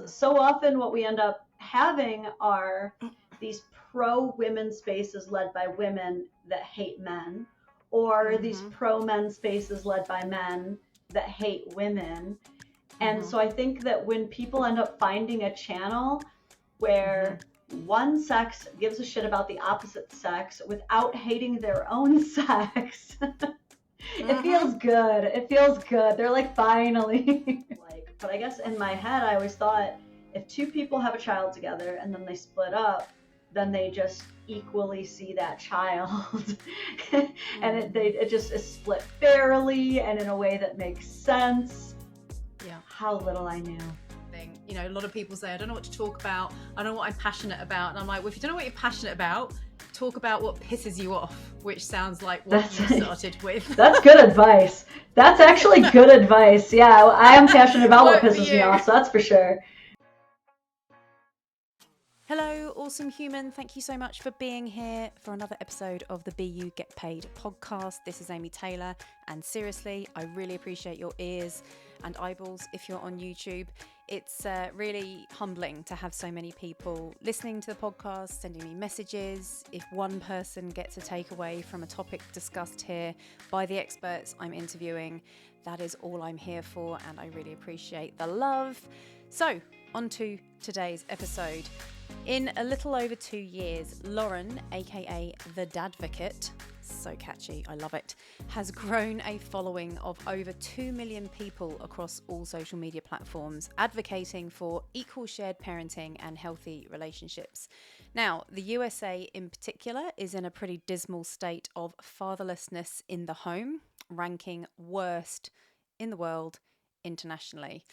So often what we end up having are these pro-women spaces led by women that hate men, or these pro-men spaces led by men that hate women. And so I think that when people end up finding a channel where one sex gives a shit about the opposite sex without hating their own sex, it feels good. It feels good. They're like, finally. But I guess in my head, I always thought if two people have a child together and then they split up, then they just equally see that child. And it just is split fairly and in a way that makes sense. Yeah. How little I knew. You know, a lot of people say, I don't know what to talk about. I don't know what I'm passionate about. And I'm like, well, if you don't know what you're passionate about, talk about what pisses you off, which sounds like what you started with. That's good advice. That's actually good advice. Yeah, I am passionate about what pisses me off, so that's for sure. Hello, awesome human. Thank you so much for being here for another episode of the Be You Get Paid podcast. This is Amy Taylor, and seriously, I really appreciate your ears and eyeballs if you're on YouTube. It's really humbling to have so many people listening to the podcast, sending me messages. If one person gets a takeaway from a topic discussed here by the experts I'm interviewing, that is all I'm here for, and I really appreciate the love. So, on to today's episode. In a little over 2 years, Lauren, aka the Dadvocate, so catchy, I love it, has grown a following of over 2 million people across all social media platforms, advocating for equal shared parenting and healthy relationships. Now, the USA in particular is in a pretty dismal state of fatherlessness in the home, ranking worst in the world internationally.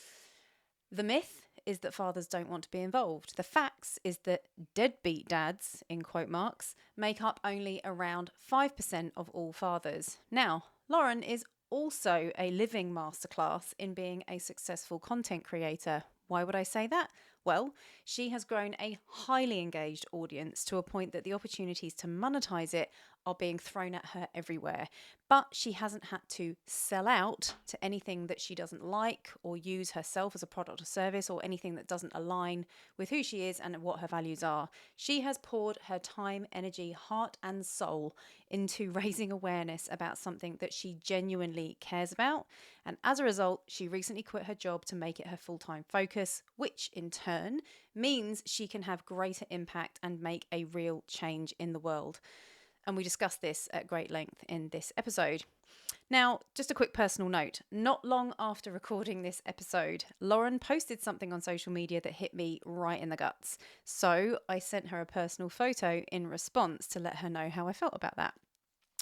The myth is that fathers don't want to be involved. The facts is that deadbeat dads, in quote marks, make up only around 5% of all fathers. Now, Lauren is also a living masterclass in being a successful content creator. Why would I say that? Well, she has grown a highly engaged audience to a point that the opportunities to monetize it are being thrown at her everywhere. But she hasn't had to sell out to anything that she doesn't like or use herself as a product or service or anything that doesn't align with who she is and what her values are. She has poured her time, energy, heart, and soul into raising awareness about something that she genuinely cares about. And as a result, she recently quit her job to make it her full-time focus, which in turn means she can have greater impact and make a real change in the world. And we discussed this at great length in this episode. Now, just a quick personal note. Not long after recording this episode, Lauren posted something on social media that hit me right in the guts. So I sent her a personal photo in response to let her know how I felt about that.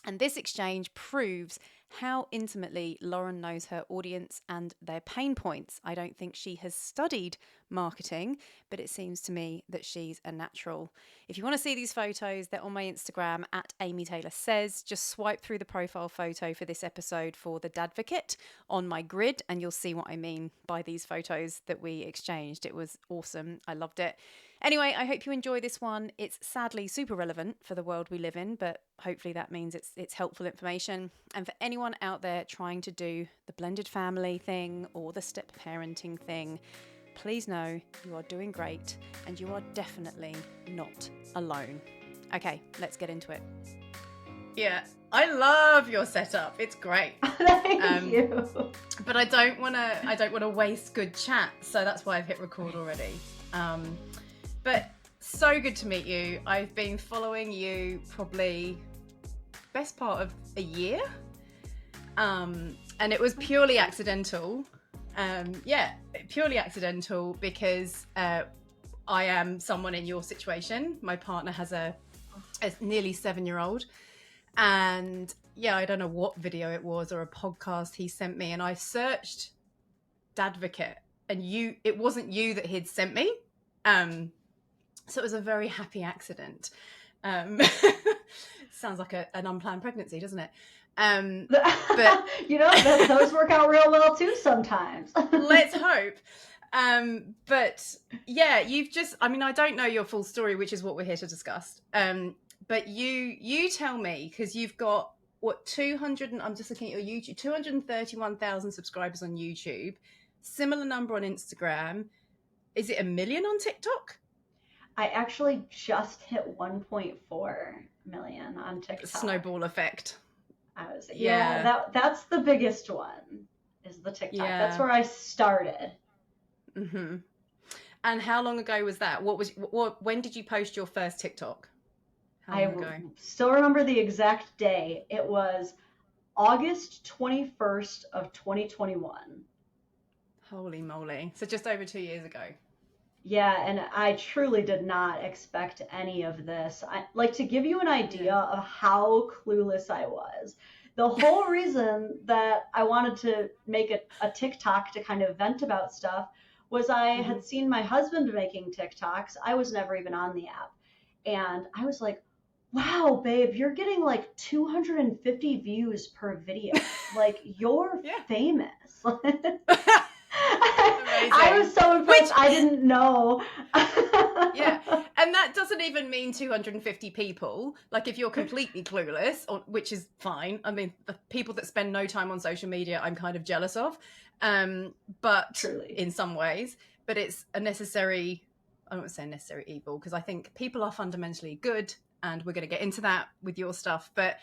And this exchange proves how intimately Lauren knows her audience and their pain points. I don't think she has studied marketing, but it seems to me that she's a natural. If you want to see these photos, they're on my Instagram at Amy Taylor Says. Just swipe through the profile photo for this episode for the Dadvocate on my grid, and you'll see what I mean by these photos that we exchanged. It was awesome. I loved it. Anyway, I hope you enjoy this one. It's sadly super relevant for the world we live in, but hopefully that means it's helpful information. And for anyone out there trying to do the blended family thing or the step parenting thing, please know you are doing great and you are definitely not alone. Okay, let's get into it. Yeah, I love your setup. It's great. Thank you. But I don't want to waste good chat, so that's why I've hit record already. But so good to meet you. I've been following you probably best part of a year. And it was purely accidental. Purely accidental because I am someone in your situation. My partner has a nearly 7-year-old. And yeah, I don't know what video it was or a podcast he sent me. And I searched Dadvocate and it wasn't you that he'd sent me. So it was a very happy accident. Sounds like an unplanned pregnancy, doesn't it? But you know, those work out real well too sometimes. Let's hope. But yeah, I don't know your full story, which is what we're here to discuss. But you tell me, because you've got I'm just looking at your YouTube, 231,000 subscribers on YouTube, similar number on Instagram, is it 1 million on TikTok? I actually just hit 1.4 million on TikTok. Snowball effect. That's the biggest one, is the TikTok. Yeah. That's where I started. Mm-hmm. And how long ago was that? When did you post your first TikTok? How long ago? Still remember the exact day. It was August 21st of 2021. Holy moly. So just over 2 years ago. Yeah, and I truly did not expect any of this. To give you an idea of how clueless I was. The whole reason that I wanted to make a TikTok to kind of vent about stuff was I had seen my husband making TikToks. I was never even on the app. And I was like, wow, babe, you're getting like 250 views per video. Like, you're famous. I was so impressed. I didn't know. Yeah, and that doesn't even mean 250 people. Like, if you're completely clueless, which is fine. I mean, the people that spend no time on social media, I'm kind of jealous of. But truly, in some ways, but it's a necessary, I don't want to say necessary evil, because I think people are fundamentally good, and we're going to get into that with your stuff. But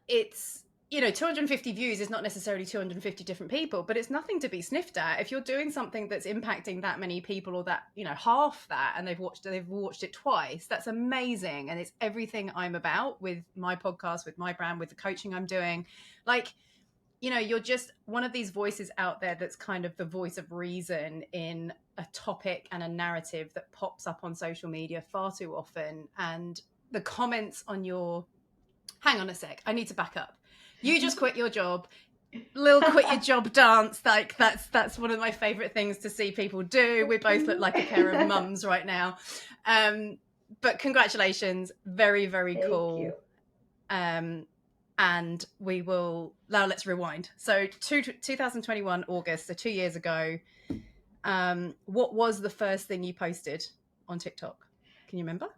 it's, 250 views is not necessarily 250 different people, but it's nothing to be sniffed at. If you're doing something that's impacting that many people, or that, half that, and they've watched it twice, that's amazing. And it's everything I'm about with my podcast, with my brand, with the coaching I'm doing. Like, you're just one of these voices out there that's kind of the voice of reason in a topic and a narrative that pops up on social media far too often. And the comments on your, hang on a sec, I need to back up. You just quit your job, little quit your job dance. Like, that's one of my favorite things to see people do. We both look like a pair of mums right now. But congratulations. Very, very cool. Thank you. And we will, now let's rewind. So 2021 August, so 2 years ago, what was the first thing you posted on TikTok? Can you remember?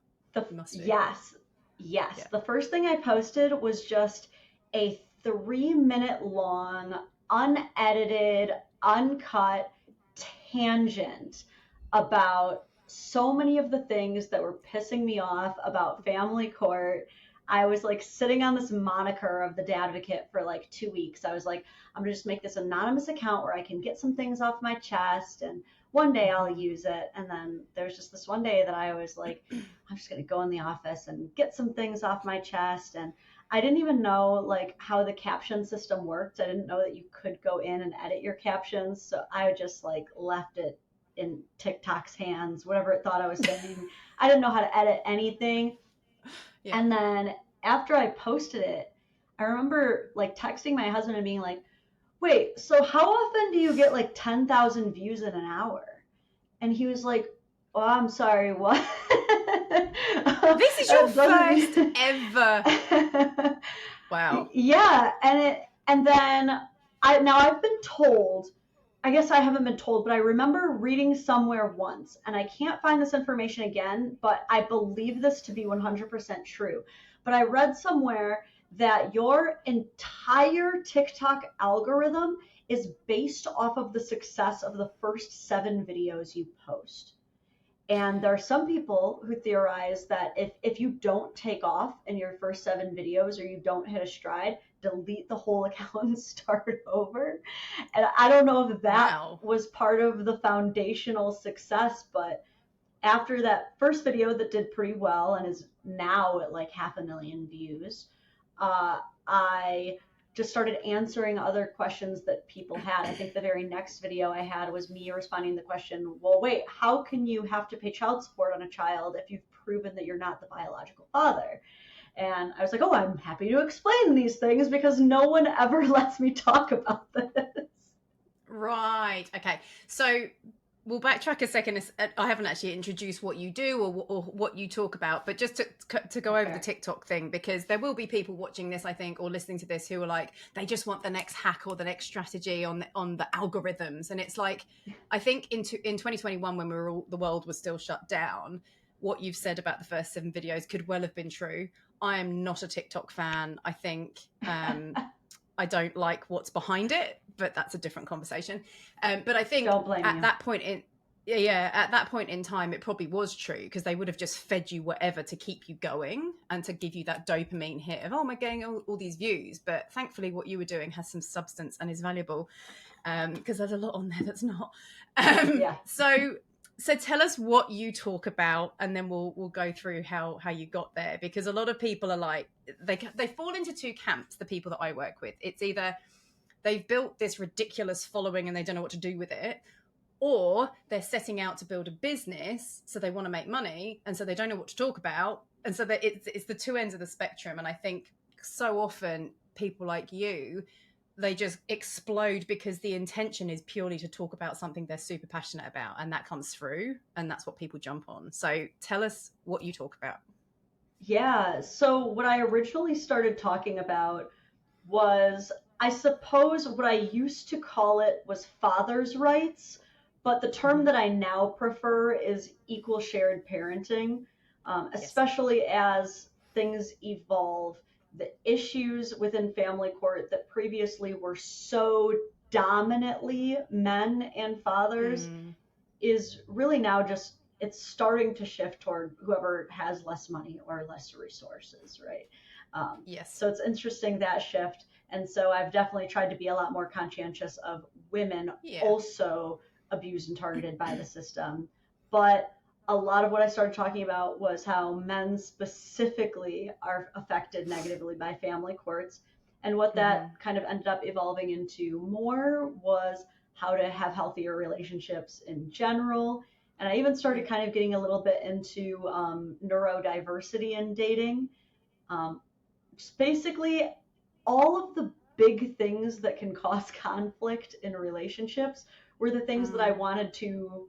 Yes. Yeah. The first thing I posted was just a 3-minute long, unedited, uncut tangent about so many of the things that were pissing me off about family court. I was like sitting on this moniker of the Dadvocate for like 2 weeks. I was like, I'm gonna just make this anonymous account where I can get some things off my chest, and one day I'll use it. And then there's just this one day that I was like, I'm just gonna go in the office and get some things off my chest. And I didn't even know like how the caption system worked. I didn't know that you could go in and edit your captions. So I just like left it in TikTok's hands, whatever it thought I was saying. I didn't know how to edit anything. Yeah. And then after I posted it, I remember like texting my husband and being like, wait, so how often do you get like 10,000 views in an hour? And he was like, oh, I'm sorry, what? This is your first ever. Wow. Yeah. And then I've been told, I guess I haven't been told, but I remember reading somewhere once, and I can't find this information again, but I believe this to be 100% true. But I read somewhere that your entire TikTok algorithm is based off of the success of the first 7 videos you post. And there are some people who theorize that if you don't take off in your first 7 videos, or you don't hit a stride, delete the whole account and start over. And I don't know if that was part of the foundational success, but after that first video that did pretty well and is now at like 500,000 views, I just started answering other questions that people had. I think the very next video I had was me responding to the question, well, wait, how can you have to pay child support on a child if you've proven that you're not the biological father? And I was like, oh, I'm happy to explain these things because no one ever lets me talk about this. Right. Okay. So we'll backtrack a second. I haven't actually introduced what you do or what you talk about, but just to go over the TikTok thing, because there will be people watching this, I think, or listening to this who are like, they just want the next hack or the next strategy on the algorithms. And it's like, I think in 2021, when the world was still shut down, what you've said about the first 7 videos could well have been true. I am not a TikTok fan. I think I don't like what's behind it, but that's a different conversation. But I think at that point yeah, at that point in time, it probably was true because they would have just fed you whatever to keep you going and to give you that dopamine hit of, oh, am I getting all these views? But thankfully, what you were doing has some substance and is valuable, because there's a lot on there that's not. Yeah. So tell us what you talk about, and then we'll go through how you got there, because a lot of people are like, they fall into two camps. The people that I work with, it's either they've built this ridiculous following and they don't know what to do with it, or they're setting out to build a business, so they want to make money, and so they don't know what to talk about, and so that it's the two ends of the spectrum. And I think so often people like you, they just explode because the intention is purely to talk about something they're super passionate about, and that comes through, and that's what people jump on. So tell us what you talk about. Yeah. So what I originally started talking about was, I suppose what I used to call it was father's rights, but the term Mm-hmm. that I now prefer is equal shared parenting, Yes. especially as things evolve. The issues within family court that previously were so dominantly men and fathers Mm, is really now just, it's starting to shift toward whoever has less money or less resources, right? yes. So it's interesting, that shift. And so I've definitely tried to be a lot more conscientious of women Yeah. also abused and targeted by the system. But a lot of what I started talking about was how men specifically are affected negatively by family courts. And what Mm-hmm. that kind of ended up evolving into more was how to have healthier relationships in general. And I even started kind of getting a little bit into neurodiversity in dating. Um, Basically, all of the big things that can cause conflict in relationships were the things that I Mm, wanted to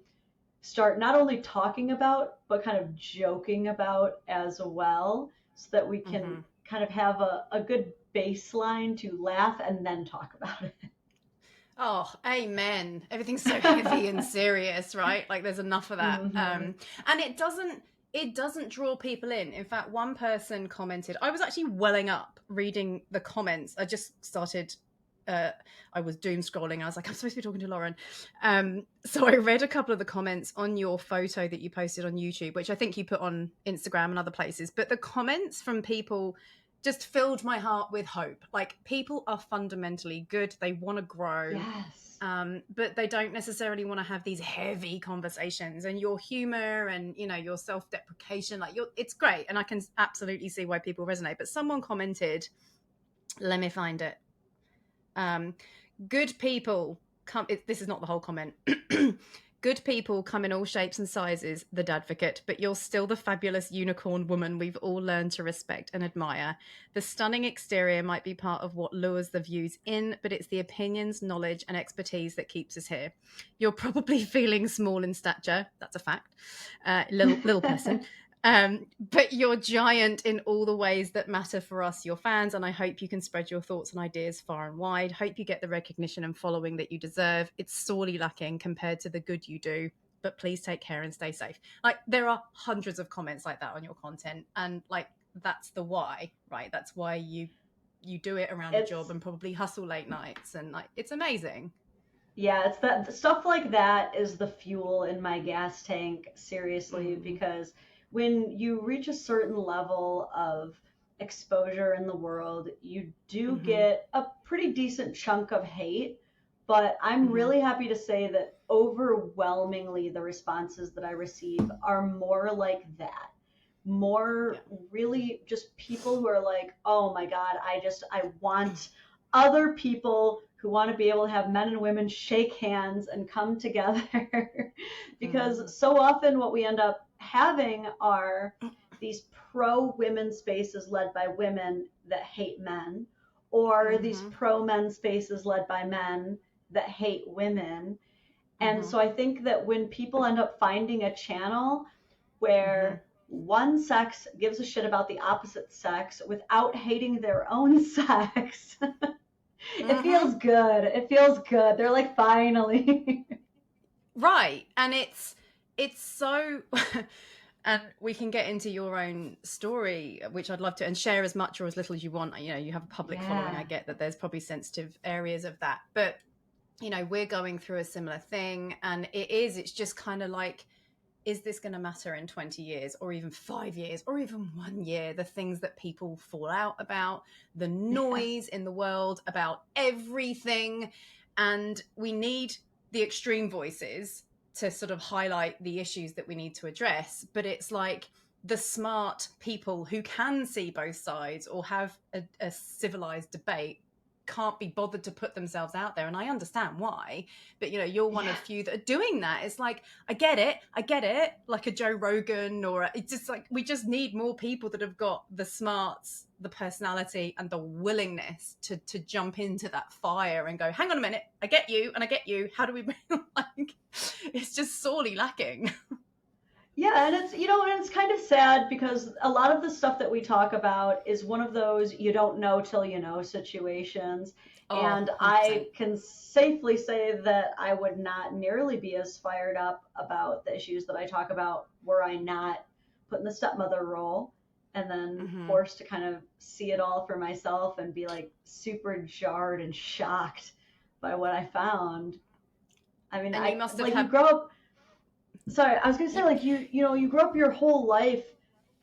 start not only talking about, but kind of joking about as well, so that we can mm-hmm. kind of have a good baseline to laugh and then talk about it. Oh, amen. Everything's so heavy and serious, right? Like there's enough of that. Hmm. And it doesn't draw people in. In fact, one person commented, I was actually welling up reading the comments. I just started I was doom scrolling. I was like, I'm supposed to be talking to Lauren. So I read a couple of the comments on your photo that you posted on YouTube, which I think you put on Instagram and other places. But the comments from people just filled my heart with hope. Like people are fundamentally good. They want to grow, Yes. but they don't necessarily want to have these heavy conversations. And your humor and your self-deprecation, like it's great, and I can absolutely see why people resonate. But someone commented, let me find it. Um, Good people come. This is not the whole comment. Good people come in all shapes and sizes, the Dadvocate, but you're still the fabulous unicorn woman we've all learned to respect and admire. The stunning exterior might be part of what lures the views in, but it's the opinions, knowledge, and expertise that keeps us here. You're probably feeling small in stature. That's a fact. Little person. But you're giant in all the ways that matter for us, your fans, and I hope you can spread your thoughts and ideas far and wide. Hope you get the recognition and following that you deserve. It's sorely lacking compared to the good you do, but please take care and stay safe. Like there are hundreds of comments like that on your content, and like that's the why, right? That's why you do it around a job It's, and probably hustle late nights, and like it's amazing. yeah, it's that stuff like that is the fuel in my gas tank, seriously, Mm, because when you reach a certain level of exposure in the world, you do mm-hmm, get a pretty decent chunk of hate. But I'm mm-hmm. really happy to say that overwhelmingly the responses that I receive are more like that. Yeah. More really just people who are like, oh my God, I want other people who want to be able to have men and women shake hands and come together. Mm, Because so often what we end up having are these pro women spaces led by women that hate men, or these mm-hmm, pro men spaces led by men that hate women. And mm-hmm, so I think that when people end up finding a channel mm-hmm, where one sex gives a shit about the opposite sex without hating their own sex, it mm-hmm. feels good. It feels good. They're like, finally. Right. And it's so and we can get into your own story, which I'd love to, and share as much or as little as you want. You have a public following. Yeah. I get that there's probably sensitive areas of that. But we're going through a similar thing, and it's just kind of like, is this going to matter in 20 years or even 5 years or even 1 year? The things that people fall out about, the noise in the world about everything. And we need the extreme voices to sort of highlight the issues that we need to address. But it's like the smart people who can see both sides or have a civilized debate can't be bothered to put themselves out there. And I understand why, but you're one of few that are doing that. It's like, I get it, like a Joe Rogan, or it's just like, we just need more people that have got the smarts, the personality, and the willingness to jump into that fire and go, hang on a minute, I get you and I get you, how do we like, it's just sorely lacking. Yeah, and it's, and it's kind of sad because a lot of the stuff that we talk about is one of those you don't know till you know situations. Oh, And 100%. I can safely say that I would not nearly be as fired up about the issues that I talk about were I not put in the stepmother role and then forced to kind of see it all for myself and be like super jarred and shocked by what I found. I mean, And you must have you grow up. Sorry, I was gonna say, like, you grew up your whole life,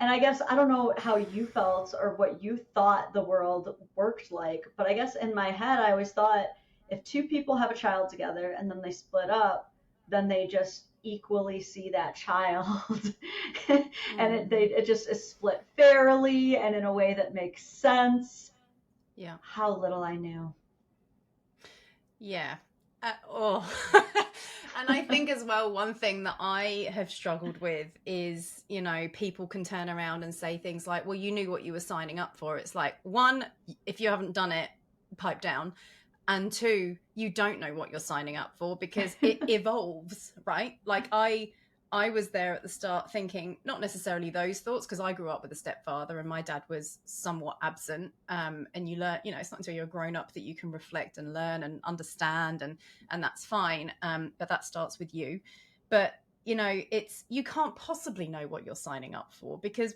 and I guess I don't know how you felt or what you thought the world worked like, but I guess in my head I always thought if two people have a child together and then they split up, then they just equally see that child, and it just is split fairly and in a way that makes sense. Yeah. How little I knew. Yeah. And I think as well, one thing that I have struggled with is, people can turn around and say things like, well, you knew what you were signing up for. It's like, one, if you haven't done it, pipe down. And two, you don't know what you're signing up for because it evolves, right? Like I was there at the start thinking, not necessarily those thoughts, because I grew up with a stepfather and my dad was somewhat absent. And you learn, it's not until you're grown up that you can reflect and learn and understand, and that's fine. But that starts with you. But, you can't possibly know what you're signing up for because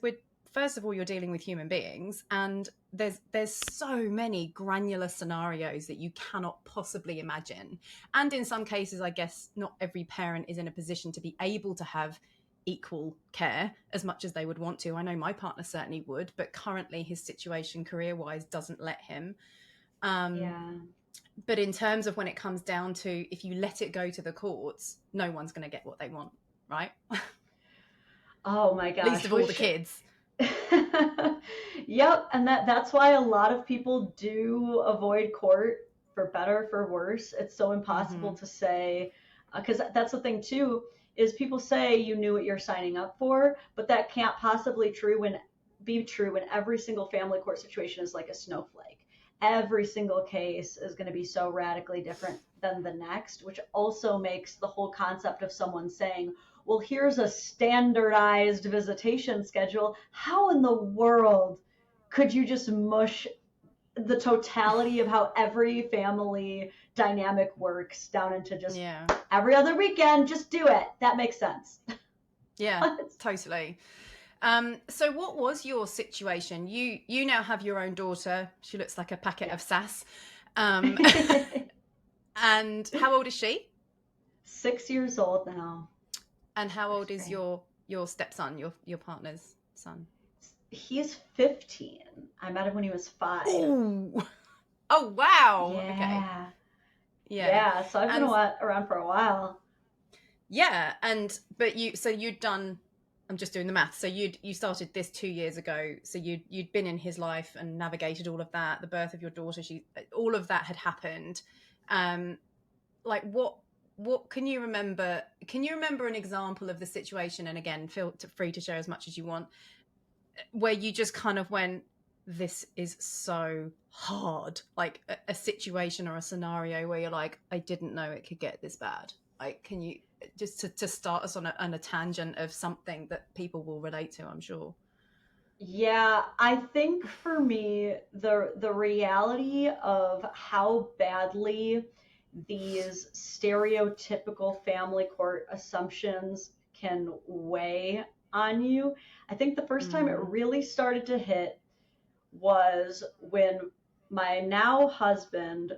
first of all, you're dealing with human beings, and there's so many granular scenarios that you cannot possibly imagine. And in some cases, I guess not every parent is in a position to be able to have equal care as much as they would want to. I know my partner certainly would, but currently his situation career-wise doesn't let him. But in terms of when it comes down to, if you let it go to the courts, no one's going to get what they want, right? Oh my gosh. Least of all the kids. Yep, and that's why a lot of people do avoid court, for better, for worse. It's so impossible to say, because that's the thing too, is people say you knew what you're signing up for, but that can't possibly be true when every single family court situation is like a snowflake. Every single case is going to be so radically different than the next, which also makes the whole concept of someone saying, well, here's a standardized visitation schedule. How in the world could you just mush the totality of how every family dynamic works down into just every other weekend? Just do it. That makes sense. Yeah, totally. So what was your situation? You now have your own daughter. She looks like a packet of sass. And how old is she? 6 years old now. And how old is your stepson, your partner's son? He's 15. I met him when he was 5. Ooh. Oh, wow. Yeah. Okay. Yeah. So I've been around for a while. Yeah. But you'd done, I'm just doing the math. So you started this 2 years ago. So you'd been in his life and navigated all of that. The birth of your daughter, all of that had happened. Like what can you remember? Can you remember an example of the situation? And again, feel free to share as much as you want, where you just kind of went, this is so hard. Like a situation or a scenario where you're like, I didn't know it could get this bad. Like, can you just to start us on a tangent of something that people will relate to, I'm sure. Yeah, I think for me, the reality of how badly these stereotypical family court assumptions can weigh on you. I think the first time it really started to hit was when my now husband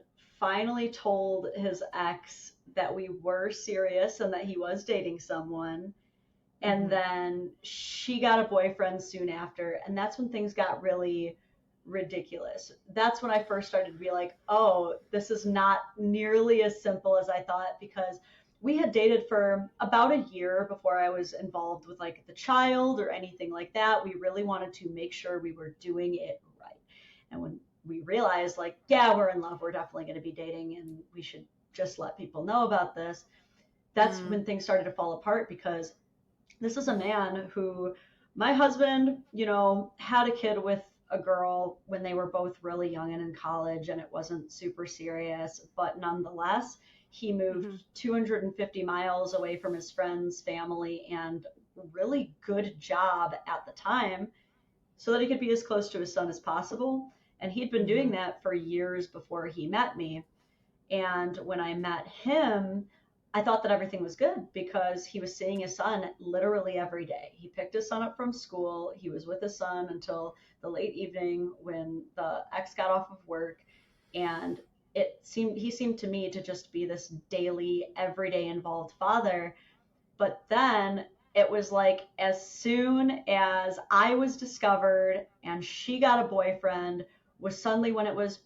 finally told his ex that we were serious and that he was dating someone. And then she got a boyfriend soon after. And that's when things got really ridiculous. That's when I first started to be like, oh, this is not nearly as simple as I thought, because we had dated for about a year before I was involved with like the child or anything like that. We really wanted to make sure we were doing it right. And when we realized, like, yeah, we're in love, we're definitely going to be dating, and we should just let people know about this, that's when things started to fall apart, because this is a man who, my husband, had a kid with a girl when they were both really young and in college, and it wasn't super serious, but nonetheless, he moved 250 miles away from his friend's family and really good job at the time so that he could be as close to his son as possible. And he'd been doing that for years before he met me. And when I met him, I thought that everything was good because he was seeing his son literally every day. He picked his son up from school. He was with his son until the late evening when the ex got off of work. And he seemed to me to just be this daily, everyday involved father. But then it was like, as soon as I was discovered and she got a boyfriend, was suddenly when it was,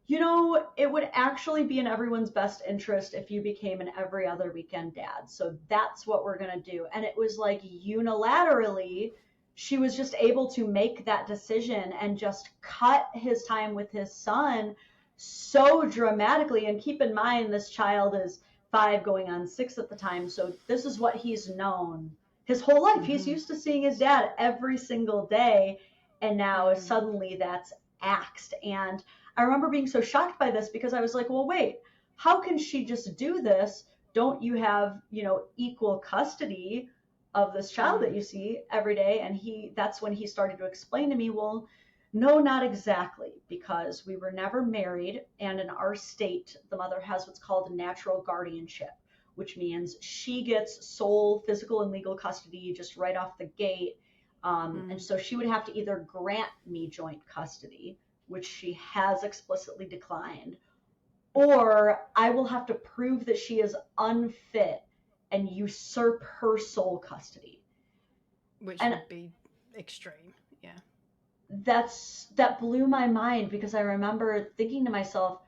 it would actually be in everyone's best interest if you became an every other weekend dad. So that's what we're going to do. And it was like unilaterally, she was just able to make that decision and just cut his time with his son so dramatically. And keep in mind, this child is 5 going on 6 at the time. So this is what he's known his whole life. He's used to seeing his dad every single day. And now suddenly that's axed. And I remember being so shocked by this because I was like, well, wait, how can she just do this? Don't you have, equal custody of this child that you see every day? And that's when he started to explain to me, well, no, not exactly, because we were never married. And in our state, the mother has what's called natural guardianship, which means she gets sole physical and legal custody just right off the gate. And so she would have to either grant me joint custody, which she has explicitly declined, or I will have to prove that she is unfit and usurp her sole custody. Which would be extreme, yeah. That blew my mind, because I remember thinking to myself,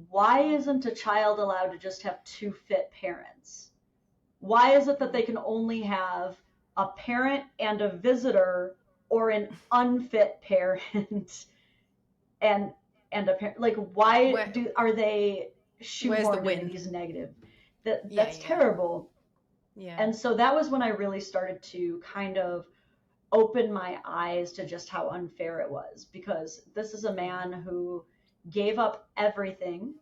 why isn't a child allowed to just have 2 fit parents? Why is it that they can only have a parent and a visitor, or an unfit parent and a parent? Like, why are they shoehorned into these negative? That's terrible. Yeah. And so that was when I really started to kind of open my eyes to just how unfair it was, because this is a man who gave up everything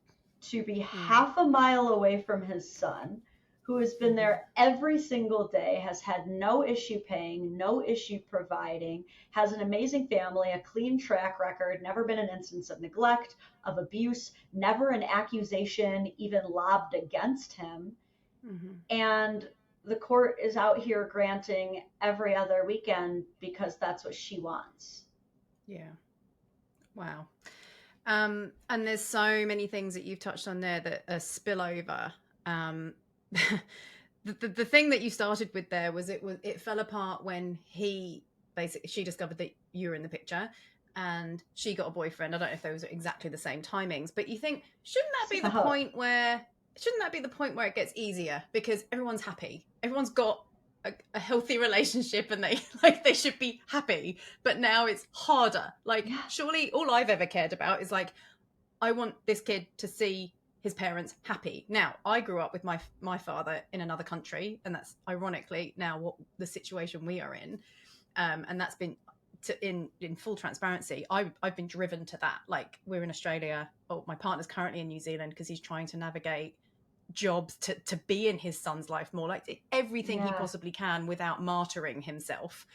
to be half a mile away from his son, who has been there every single day, has had no issue paying, no issue providing, has an amazing family, a clean track record, never been an instance of neglect, of abuse, never an accusation even lobbed against him. And the court is out here granting every other weekend because that's what she wants. Yeah. Wow. And there's so many things that you've touched on there that are spillover. The thing that you started with there was it fell apart when she discovered that you were in the picture and she got a boyfriend. I don't know if those are exactly the same timings, but you think, shouldn't that be the point where it gets easier because everyone's happy, everyone's got a healthy relationship and they should be happy, but now it's harder. Surely all I've ever cared about is I want this kid to see his parents happy. Now, I grew up with my father in another country, and that's ironically now what the situation we are in. And that's been in full transparency. I've been driven to that. We're in Australia. My partner's currently in New Zealand because he's trying to navigate jobs to be in his son's life more, everything he possibly can without martyring himself.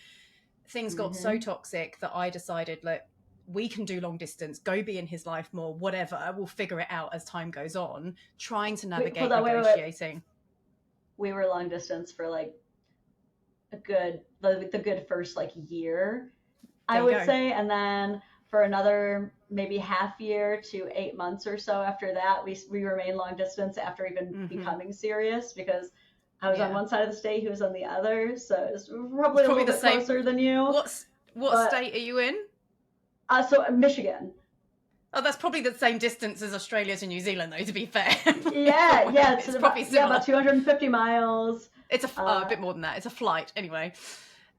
Things got so toxic that I decided, look, we can do long distance, go be in his life more, whatever, we'll figure it out as time goes on, trying to navigate negotiating. We were long distance for the good first year, I would say, and then for another maybe half year to 8 months or so after that, we remained long distance after even becoming serious, because I was on one side of the state, he was on the other, so it's probably a little bit closer than you. What state are you in? So Michigan. Oh, that's probably the same distance as Australia to New Zealand, though, to be fair. Yeah, it's probably similar. about 250 miles. It's a bit more than that. It's a flight, anyway.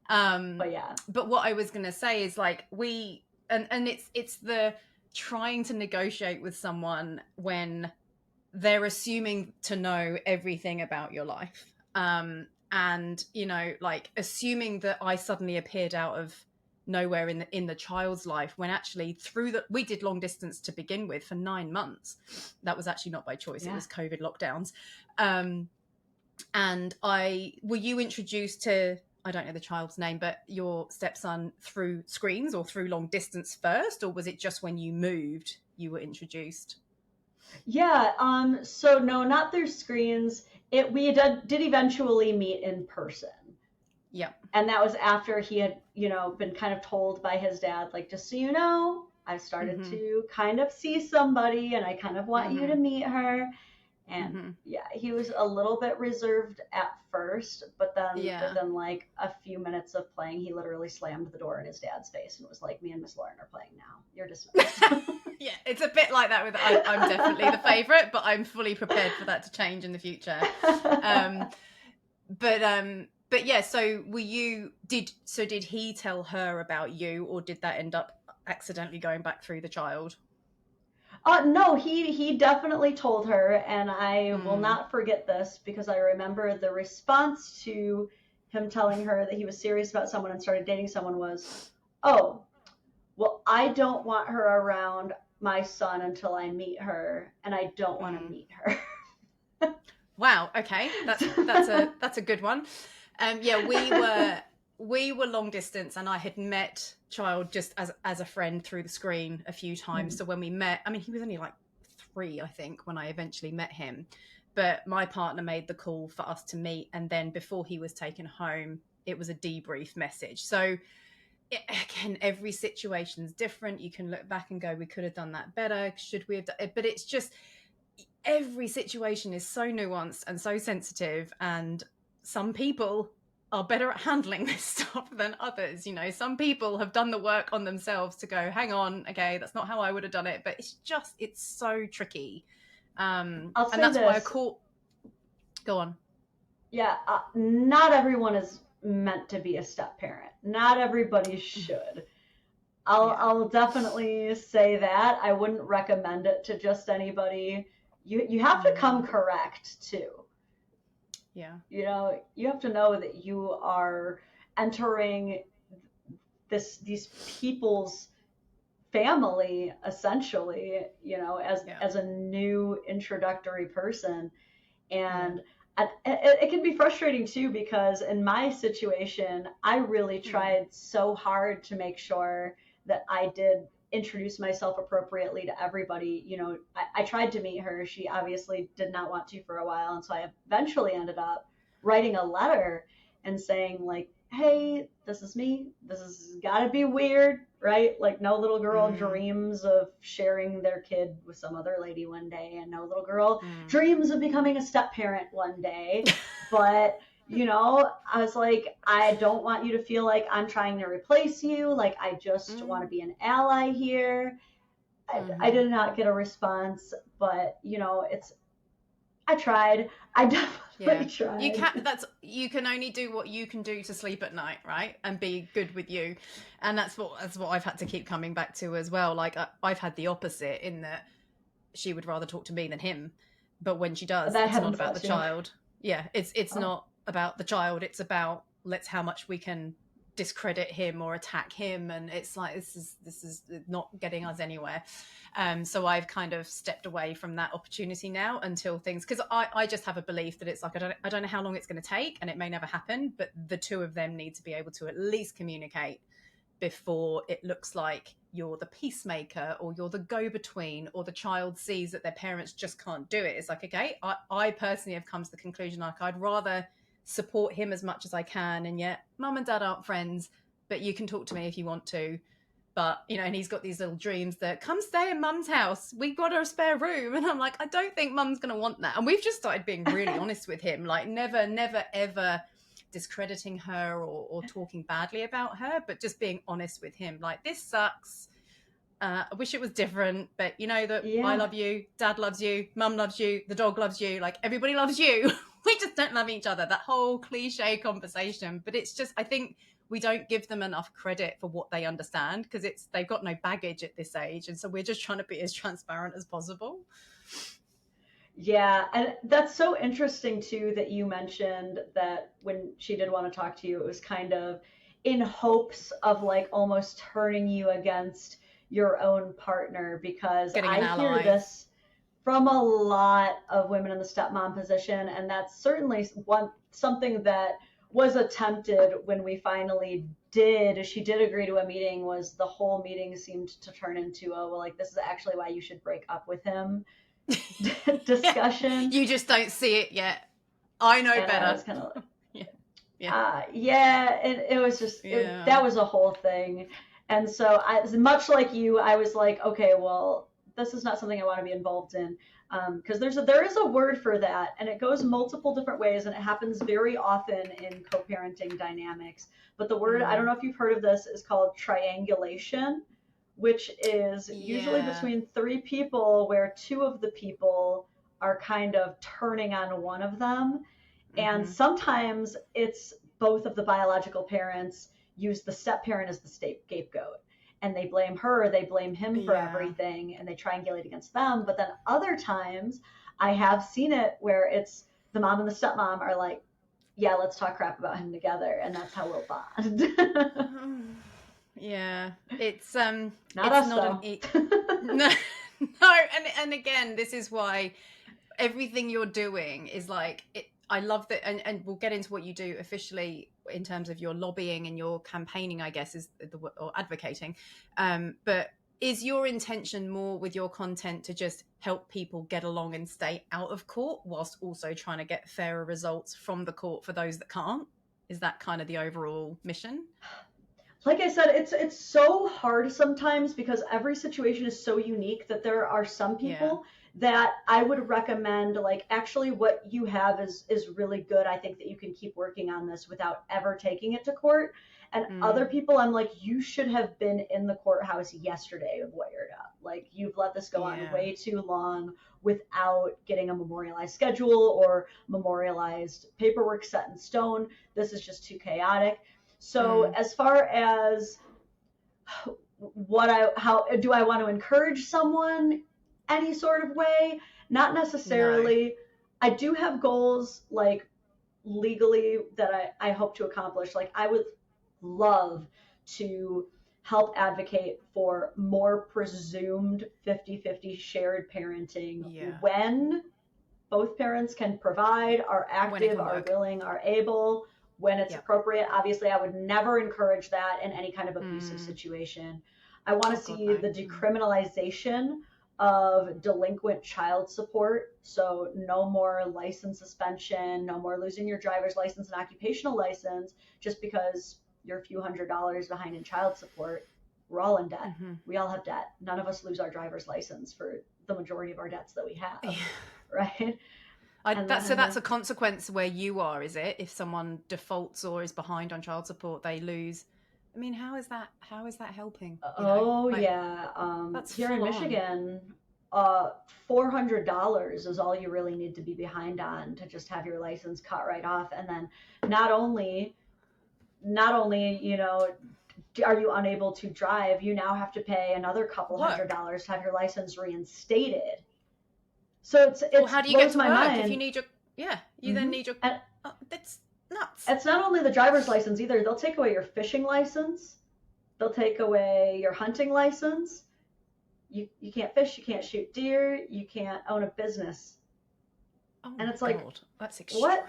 But yeah. But what I was going to say is, like, and it's the trying to negotiate with someone when they're assuming to know everything about your life. And, you know, like, assuming that I suddenly appeared out of nowhere in the child's life, when actually we did long distance to begin with for 9 months. That was actually not by choice. It was COVID lockdowns. And were you introduced to, I don't know the child's name, but your stepson through screens or through long distance first, or was it just when you moved you were introduced? Yeah, so no, not through screens. We did eventually meet in person. Yeah. And that was after he had, you know, been kind of told by his dad, like, just so you know, I started to kind of see somebody and I kind of want you to meet her. And yeah, he was a little bit reserved at first, but then within like a few minutes of playing, he literally slammed the door in his dad's face and was like, me and Miss Lauren are playing now. You're dismissed. Yeah, it's a bit like that with I'm definitely the favorite, but I'm fully prepared for that to change in the future. But yeah, so did he tell her about you, or did that end up accidentally going back through the child? No, he definitely told her, and I will not forget this because I remember the response to him telling her that he was serious about someone and started dating someone was, oh, well, I don't want her around my son until I meet her, and I don't want to meet her. Wow. Okay, that's a good one. Yeah, we were long distance, and I had met child just as a friend through the screen a few times. So when we met, I mean, he was only like 3, I think, when I eventually met him. But my partner made the call for us to meet, and then before he was taken home, it was a debrief message. So again, every situation's different. You can look back and go, we could have done that better. Should we have done it? But it's just, every situation is so nuanced and so sensitive, and some people are better at handling this stuff than others. You know, some people have done the work on themselves to go, hang on, okay, that's not how I would have done it. But it's so tricky. And that's why I call. Go on. Yeah, not everyone is meant to be a step parent. Not everybody should. I'll definitely say that. I wouldn't recommend it to just anybody. You have to come correct too. Yeah. You know, you have to know that you are entering these people's family essentially, you know, as a new introductory person. And it can be frustrating too, because in my situation, I really tried so hard to make sure that I did introduce myself appropriately to everybody. You know, I tried to meet her. She obviously did not want to for a while. And so I eventually ended up writing a letter and saying, like, hey, this is me. This has got to be weird, right? Like, no little girl dreams of sharing their kid with some other lady one day, and no little girl dreams of becoming a step parent one day. But, you know, I was like, I don't want you to feel like I'm trying to replace you. Like, I just want to be an ally here. I did not get a response, but, you know, I tried. I definitely tried. You can only do what you can do to sleep at night, right? And be good with you. And that's what I've had to keep coming back to as well. Like, I've had the opposite, in that she would rather talk to me than him. But when she does, it's not about the child. Yeah, it's not about the child. It's about how much we can discredit him or attack him, and it's like, this is not getting us anywhere. So I've kind of stepped away from that opportunity now until things, because I just have a belief that it's like, I don't know how long it's going to take, and it may never happen, but the two of them need to be able to at least communicate before it looks like you're the peacemaker or you're the go-between, or the child sees that their parents just can't do it. It's like, okay, I personally have come to the conclusion, like, I'd rather support him as much as I can, and yet mum and dad aren't friends, but you can talk to me if you want to. But, you know, and he's got these little dreams that come stay in mum's house. We've got a spare room. And I'm like, I don't think mum's going to want that. And we've just started being really honest with him, like never, ever discrediting her or talking badly about her, but just being honest with him. Like, this sucks. I wish it was different, but you know that I love you, dad loves you, mum loves you, the dog loves you, like everybody loves you. We just don't love each other. That whole cliche conversation. But it's just, I think we don't give them enough credit for what they understand, because they've got no baggage at this age. And so we're just trying to be as transparent as possible. Yeah, and that's so interesting too that you mentioned that when she did want to talk to you, it was kind of in hopes of like almost turning you against your own partner, because Getting an I hear ally. this from a lot of women in the stepmom position, and that's certainly something that was attempted when we finally did. She did agree to a meeting. Was the whole meeting seemed to turn into a, well, like, this is actually why you should break up with him discussion. You just don't see it yet. I know And better. I was kind of it was just that was a whole thing. And so much like you, I was like, okay, well, this is not something I want to be involved in, because there is a word for that, and it goes multiple different ways, and it happens very often in co-parenting dynamics. But the word, I don't know if you've heard of this, is called triangulation, which is usually between three people, where two of the people are kind of turning on one of them. And sometimes it's both of the biological parents use the step parent as the scapegoat, and they blame her, they blame him for everything, and they triangulate against them. But then other times I have seen it where it's the mom and the stepmom are like, yeah, let's talk crap about him together, and that's how we'll bond. Yeah, it's not it's us, not though. no, and again, this is why everything you're doing is like it. I love that, and we'll get into what you do officially in terms of your lobbying and your campaigning, I guess, is or advocating. But is your intention more with your content to just help people get along and stay out of court, whilst also trying to get fairer results from the court for those that can't? Is that kind of the overall mission? Like I said, it's so hard sometimes, because every situation is so unique that there are some people that I would recommend, like, actually what you have is really good. I think that you can keep working on this without ever taking it to court. And other people, I'm like, you should have been in the courthouse yesterday lawyered up. Like, you've let this go on way too long without getting a memorialized schedule or memorialized paperwork set in stone. This is just too chaotic. So as far as how do I want to encourage someone any sort of way? Not necessarily. No. I do have goals, like, legally, that I hope to accomplish. Like, I would love to help advocate for more presumed 50-50 shared parenting when both parents can provide, are active, are willing, are able, when it's appropriate. Obviously, I would never encourage that in any kind of abusive situation. I want to see the decriminalization of delinquent child support. So no more license suspension, no more losing your driver's license and occupational license just because you're a few $100s behind in child support. We're all in debt. We all have debt. None of us lose our driver's license for the majority of our debts that we have, right? So that's a consequence where you are, is it? If someone defaults or is behind on child support, they lose. I mean, how is that helping? That's here in Michigan, $400 is all you really need to be behind on to just have your license cut right off. And then not only, you know, are you unable to drive, you now have to pay another couple $100 to have your license reinstated. So it's well, how do you get to work mind. If you need your then need your that's nuts. It's not only the driver's license either. They'll take away your fishing license, they'll take away your hunting license. You can't fish, you can't shoot deer, you can't own a business. And it's like, that's extreme. What?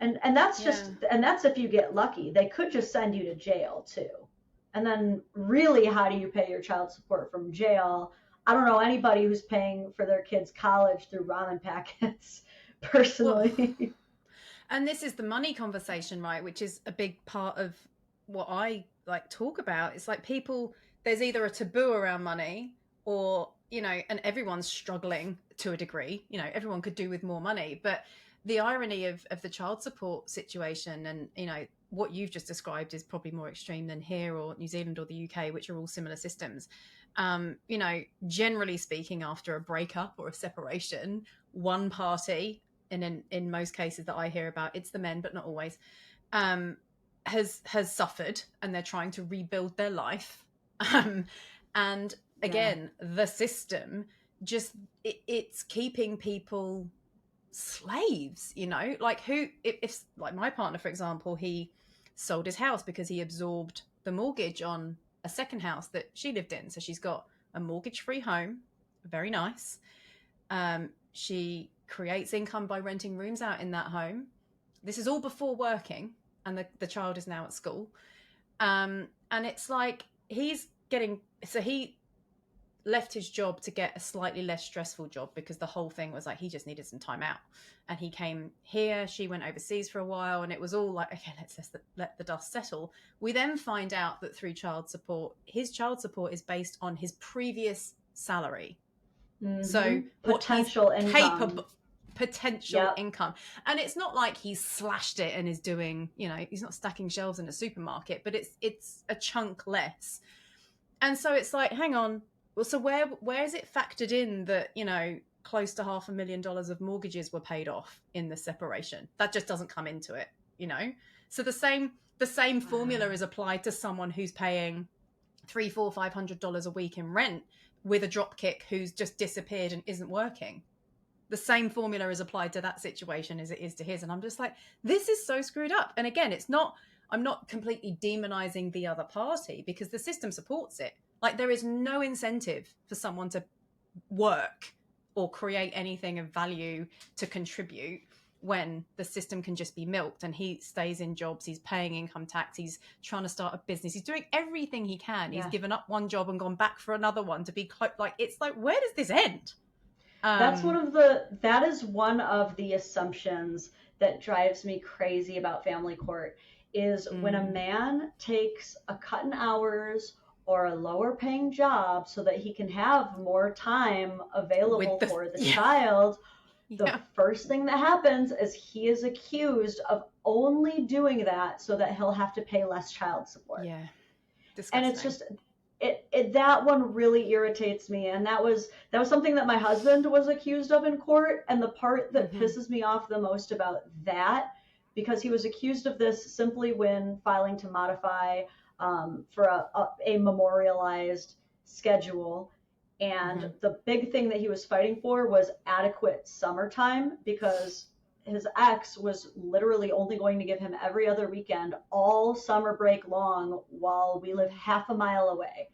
And that's just and that's if you get lucky. They could just send you to jail too. And then really, how do you pay your child support from jail? I don't know anybody who's paying for their kids' college through ramen packets, personally. Well, and this is the money conversation, right? Which is a big part of what I like talk about. It's like people there's either a taboo around money, or, you know, and everyone's struggling to a degree. You know, everyone could do with more money, but the irony of the child support situation, and, you know, what you've just described is probably more extreme than here or New Zealand or the UK, which are all similar systems. You know, generally speaking, after a breakup or a separation, one party, and in most cases that I hear about, it's the men, but not always, has suffered, and they're trying to rebuild their life. And again, the system just it's keeping people slaves, you know, like who, if like my partner, for example, he sold his house because he absorbed the mortgage on a second house that she lived in. So she's got a mortgage-free home, very nice. She creates income by renting rooms out in that home. This is all before working, and the child is now at school. And it's like he left his job to get a slightly less stressful job, because the whole thing was like he just needed some time out. And he came here, she went overseas for a while, and it was all like, okay, let's let the dust settle. We then find out that through child support, his child support is based on his previous salary. Mm-hmm. So potential income. Potential income. And it's not like he's slashed it and is doing, you know, he's not stacking shelves in a supermarket, but it's a chunk less. And so it's like, hang on, well, so where is it factored in that, you know, close to $500,000 of mortgages were paid off in the separation? That just doesn't come into it, you know? So the same formula is applied to someone who's paying $300, $400, $500 a week in rent with a dropkick who's just disappeared and isn't working. The same formula is applied to that situation as it is to his. And I'm just like, this is so screwed up. And again, I'm not completely demonizing the other party, because the system supports it. Like, there is no incentive for someone to work or create anything of value to contribute when the system can just be milked, and he stays in jobs, he's paying income tax, he's trying to start a business, he's doing everything he can. He's given up one job and gone back for another one to be like, it's like, where does this end? That is one of the assumptions that drives me crazy about family court, is when a man takes a cut in hours or a lower paying job so that he can have more time available for the child, the first thing that happens is he is accused of only doing that so that he'll have to pay less child support. Yeah. Disgusting. And it's just, that one really irritates me. And that was something that my husband was accused of in court. And the part that pisses me off the most about that, because he was accused of this simply when filing to modify for a memorialized schedule. And the big thing that he was fighting for was adequate summertime, because his ex was literally only going to give him every other weekend all summer break long, while we live half a mile away.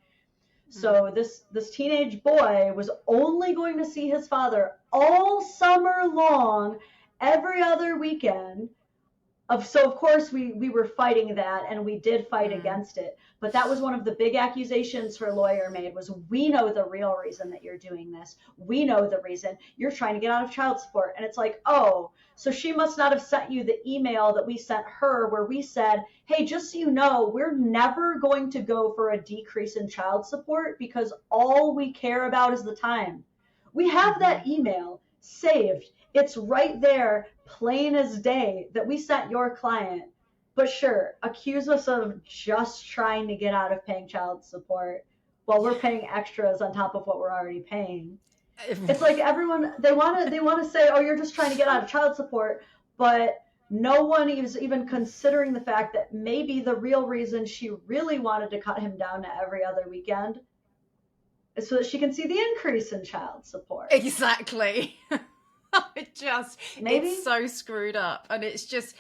So this teenage boy was only going to see his father all summer long, every other weekend. So of course we were fighting that, and we did fight against it. But that was one of the big accusations her lawyer made, was, we know the real reason that you're doing this. We know the reason you're trying to get out of child support. And it's like, oh, so she must not have sent you the email that we sent her, where we said, hey, just so you know, we're never going to go for a decrease in child support, because all we care about is the time. We have that email saved. It's right there, plain as day, that we sent your client. But sure, accuse us of just trying to get out of paying child support while we're paying extras on top of what we're already paying. It's like everyone, they want to say, oh, you're just trying to get out of child support, but no one is even considering the fact that maybe the real reason she really wanted to cut him down to every other weekend is so that she can see the increase in child support. Exactly. It's so screwed up, and it's just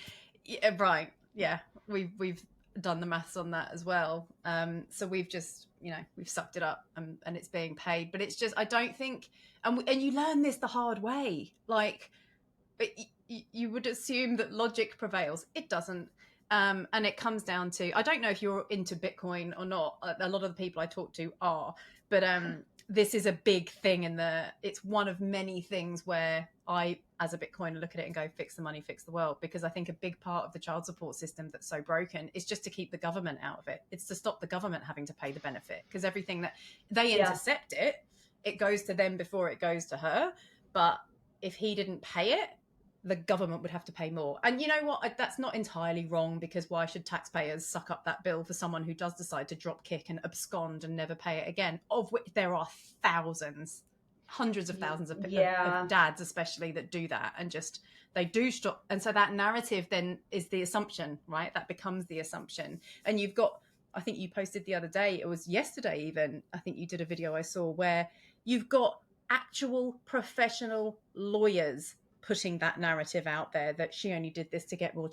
right. Yeah, we've done the maths on that as well. So we've just, we've sucked it up, and it's being paid. But it's just, I don't think, and you learn this the hard way. Like, but you would assume that logic prevails. It doesn't. And it comes down to, I don't know if you're into Bitcoin or not. A lot of the people I talk to are, but this is a big thing it's one of many things where I, as a Bitcoiner, look at it and go, fix the money, fix the world. Because I think a big part of the child support system that's so broken is just to keep the government out of it. It's to stop the government having to pay the benefit, because everything that they intercept it goes to them before it goes to her. But if he didn't pay it, the government would have to pay more. And you know what? That's not entirely wrong, because why should taxpayers suck up that bill for someone who does decide to drop kick and abscond and never pay it again, of which there are thousands, hundreds of thousands of dads especially that do that, and just they do stop. And so that narrative then is the assumption, right? That becomes the assumption. And you've got, I think you posted the other day, it was yesterday even, I think you did a video I saw, where you've got actual professional lawyers putting that narrative out there that she only did this to get more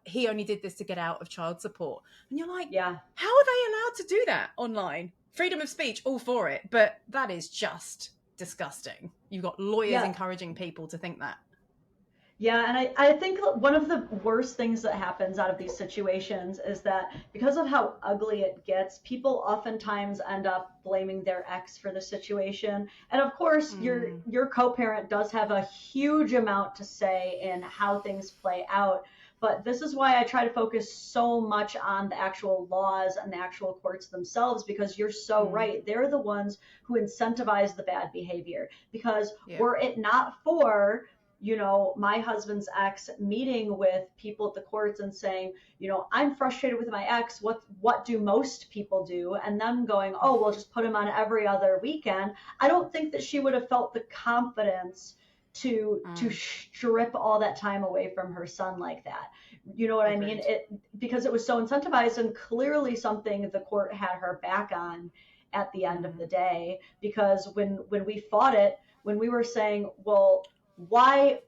he only did this to get out of child support. And you're like, how are they allowed to do that online? Freedom of speech, all for it, but that is just disgusting. You've got lawyers encouraging people to think that. Yeah, and I think one of the worst things that happens out of these situations is that because of how ugly it gets, people oftentimes end up blaming their ex for the situation. And of course, your co-parent does have a huge amount to say in how things play out. But this is why I try to focus so much on the actual laws and the actual courts themselves, because you're so right. They're the ones who incentivize the bad behavior. Because were it not for my husband's ex meeting with people at the courts and saying, I'm frustrated with my ex. What do most people do? And them going, oh, we'll just put him on every other weekend. I don't think that she would have felt the confidence to strip all that time away from her son like that. You know what I mean? Because it was so incentivized, and clearly something the court had her back on at the end of the day. Because when we fought it, when we were saying, well, why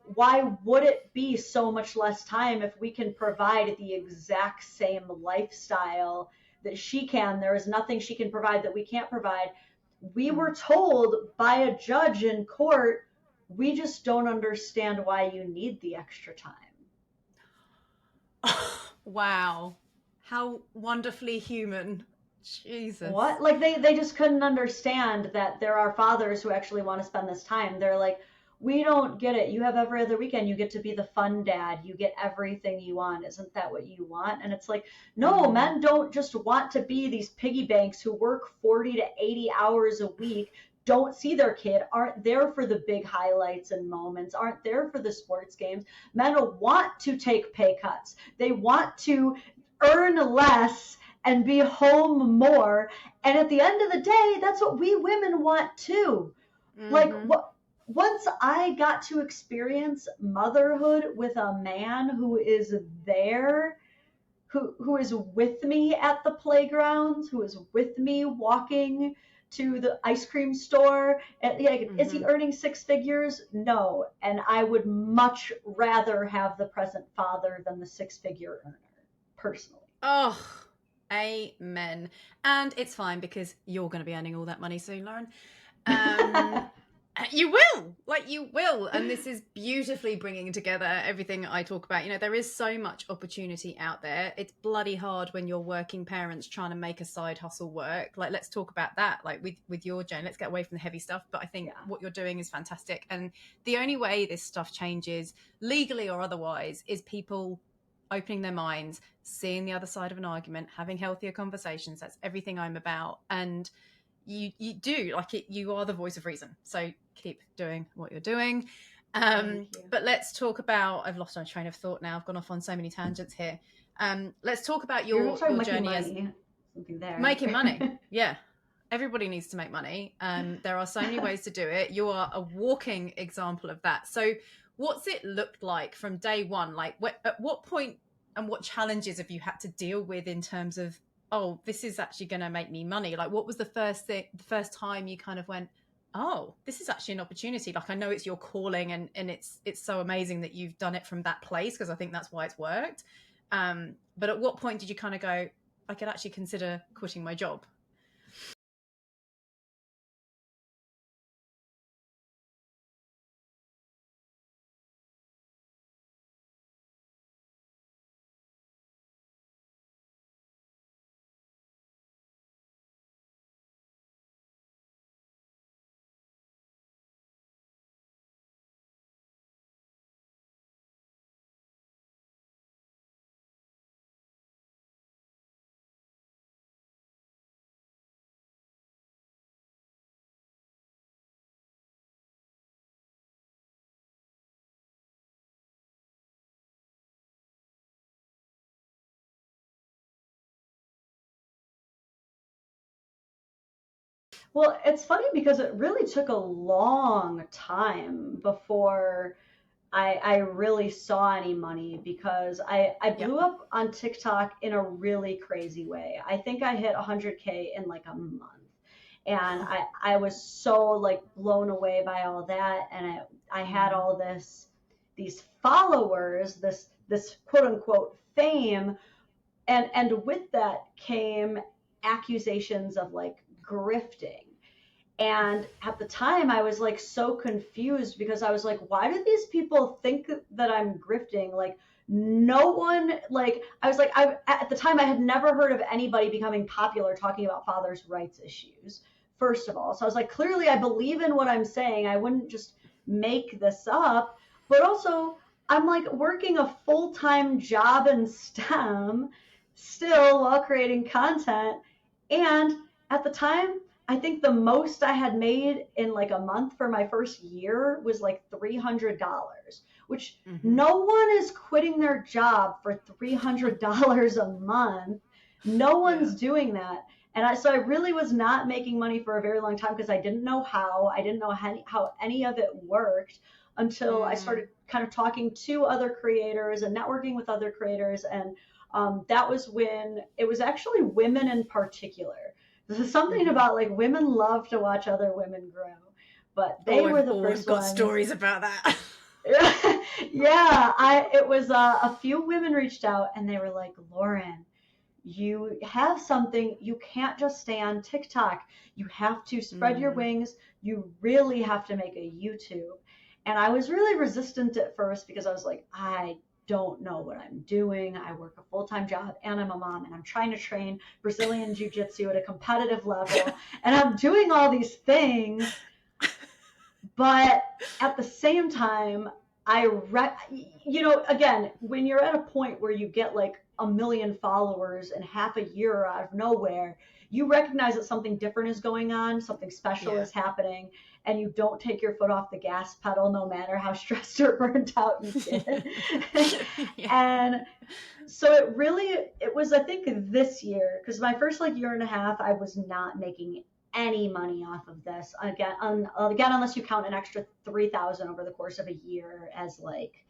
would it be so much less time if we can provide the exact same lifestyle that she can? There is nothing she can provide that we can't provide. We were told by a judge in court, we just don't understand why you need the extra time. Wow. How wonderfully human. Jesus. What? Like they just couldn't understand that there are fathers who actually want to spend this time. They're like, we don't get it. You have every other weekend. You get to be the fun dad. You get everything you want. Isn't that what you want? And it's like, no, men don't just want to be these piggy banks who work 40 to 80 hours a week, don't see their kid, aren't there for the big highlights and moments, aren't there for the sports games. Men want to take pay cuts. They want to earn less and be home more. And at the end of the day, that's what we women want too. Like, once I got to experience motherhood with a man who is there, who is with me at the playgrounds, who is with me walking to the ice cream store, and is he earning six figures? No. And I would much rather have the present father than the six-figure earner, personally. Oh, amen. And it's fine, because you're going to be earning all that money soon, Lauren. You will. And this is beautifully bringing together everything I talk about. There is so much opportunity out there. It's bloody hard when you're working parents trying to make a side hustle work. Like, let's talk about that, like with your Jane. Let's get away from the heavy stuff. But I think what you're doing is fantastic. And the only way this stuff changes, legally or otherwise, is people opening their minds, seeing the other side of an argument, having healthier conversations. That's everything I'm about. And you do, like, it, you are the voice of reason, so keep doing what you're doing. But let's talk about, I've lost my train of thought now, I've gone off on so many tangents here. Let's talk about your journey as making money. Yeah, everybody needs to make money. There are so many ways to do it. You are a walking example of that. So what's it looked like from day one? Like, at what point and what challenges have you had to deal with in terms of, oh, this is actually going to make me money? Like, what was the first time you kind of went, oh, this is actually an opportunity? Like, I know it's your calling, and it's so amazing that you've done it from that place, because I think that's why it's worked. But at what point did you kind of go, I could actually consider quitting my job? Well, it's funny because it really took a long time before I really saw any money because I Yep. blew up on TikTok in a really crazy way. I think I hit 100K in like a month. And I was so like blown away by all that. And I had Mm. all these followers, this quote unquote fame. And with that came accusations of like grifting. And at the time, I was like so confused because I was like, why do these people think that I'm grifting? Like, no one, like, I was like, at the time, I had never heard of anybody becoming popular talking about fathers' rights issues, first of all. So I was like, clearly, I believe in what I'm saying. I wouldn't just make this up. But also, I'm like working a full time job in STEM still while creating content. And at the time, I think the most I had made in like a month for my first year was like $300, which Mm-hmm. no one is quitting their job for $300 a month. No Yeah. one's doing that. So I really was not making money for a very long time because I didn't know how. I didn't know how any of it worked until I Mm. started kind of talking to other creators and networking with other creators. And that was when it was actually women in particular. There's something Mm-hmm. about like women love to watch other women grow, but they Oh, were I've the always first got ones. stories about that. Yeah, it was a few women reached out and they were like, Lauren, you have something. You can't just stay on TikTok. You have to spread your Mm. wings. You really have to make a YouTube. And I was really resistant at first because I was like, I don't know what I'm doing. I work a full time job and I'm a mom and I'm trying to train Brazilian Jiu Jitsu at a competitive level. And I'm doing all these things. But at the same time, again, when you're at a point where you get like a million followers in half a year out of nowhere, you recognize that something different is going on, something special Yeah. is happening, and you don't take your foot off the gas pedal no matter how stressed or burnt out you get. Yeah. And so it was, I think, this year, because my first like year and a half, I was not making any money off of this again, unless you count an extra 3,000 over the course of a year as like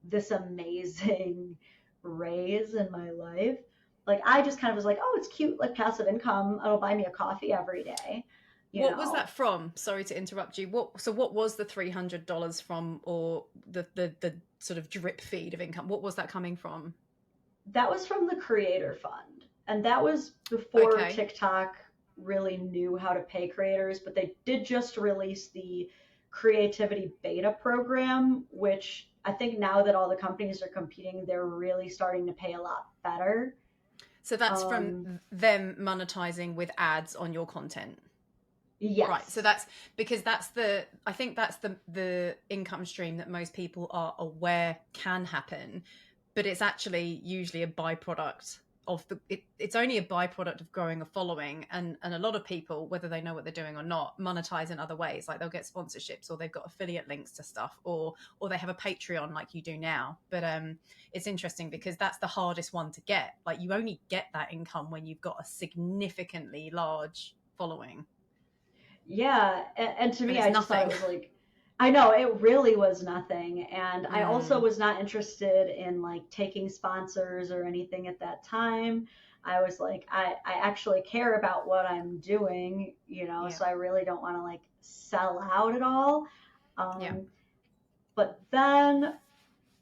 this amazing raise in my life. Like I just kind of was like, oh, it's cute, like passive income. It'll buy me a coffee every day, you What was know. that from? Sorry to interrupt you. What was the $300 from, or the sort of drip feed of income? What was that coming from? That was from the Creator Fund, and that was before Okay. TikTok really knew how to pay creators, but they did just release the creativity beta program, which I think now that all the companies are competing, they're really starting to pay a lot better. So that's from um them monetizing with ads on your content. Right. So yes. that's because I think that's the income stream that most people are aware can happen, but it's actually usually a byproduct of it's only a byproduct of growing a following, and a lot of people, whether they know what they're doing or not, monetize in other ways. Like they'll get sponsorships, or they've got affiliate links to stuff, or they have a Patreon like you do now. But it's interesting because that's the hardest one to get. Like you only get that income when you've got a significantly large following. Yeah, and to And me, it's I just thought it nothing. was like, I know it really was nothing. And I also Mm, was not interested in like taking sponsors or anything at that time. I was like, I actually care about what I'm doing, yeah, so I really don't want to like sell out at all. yeah. Um, but then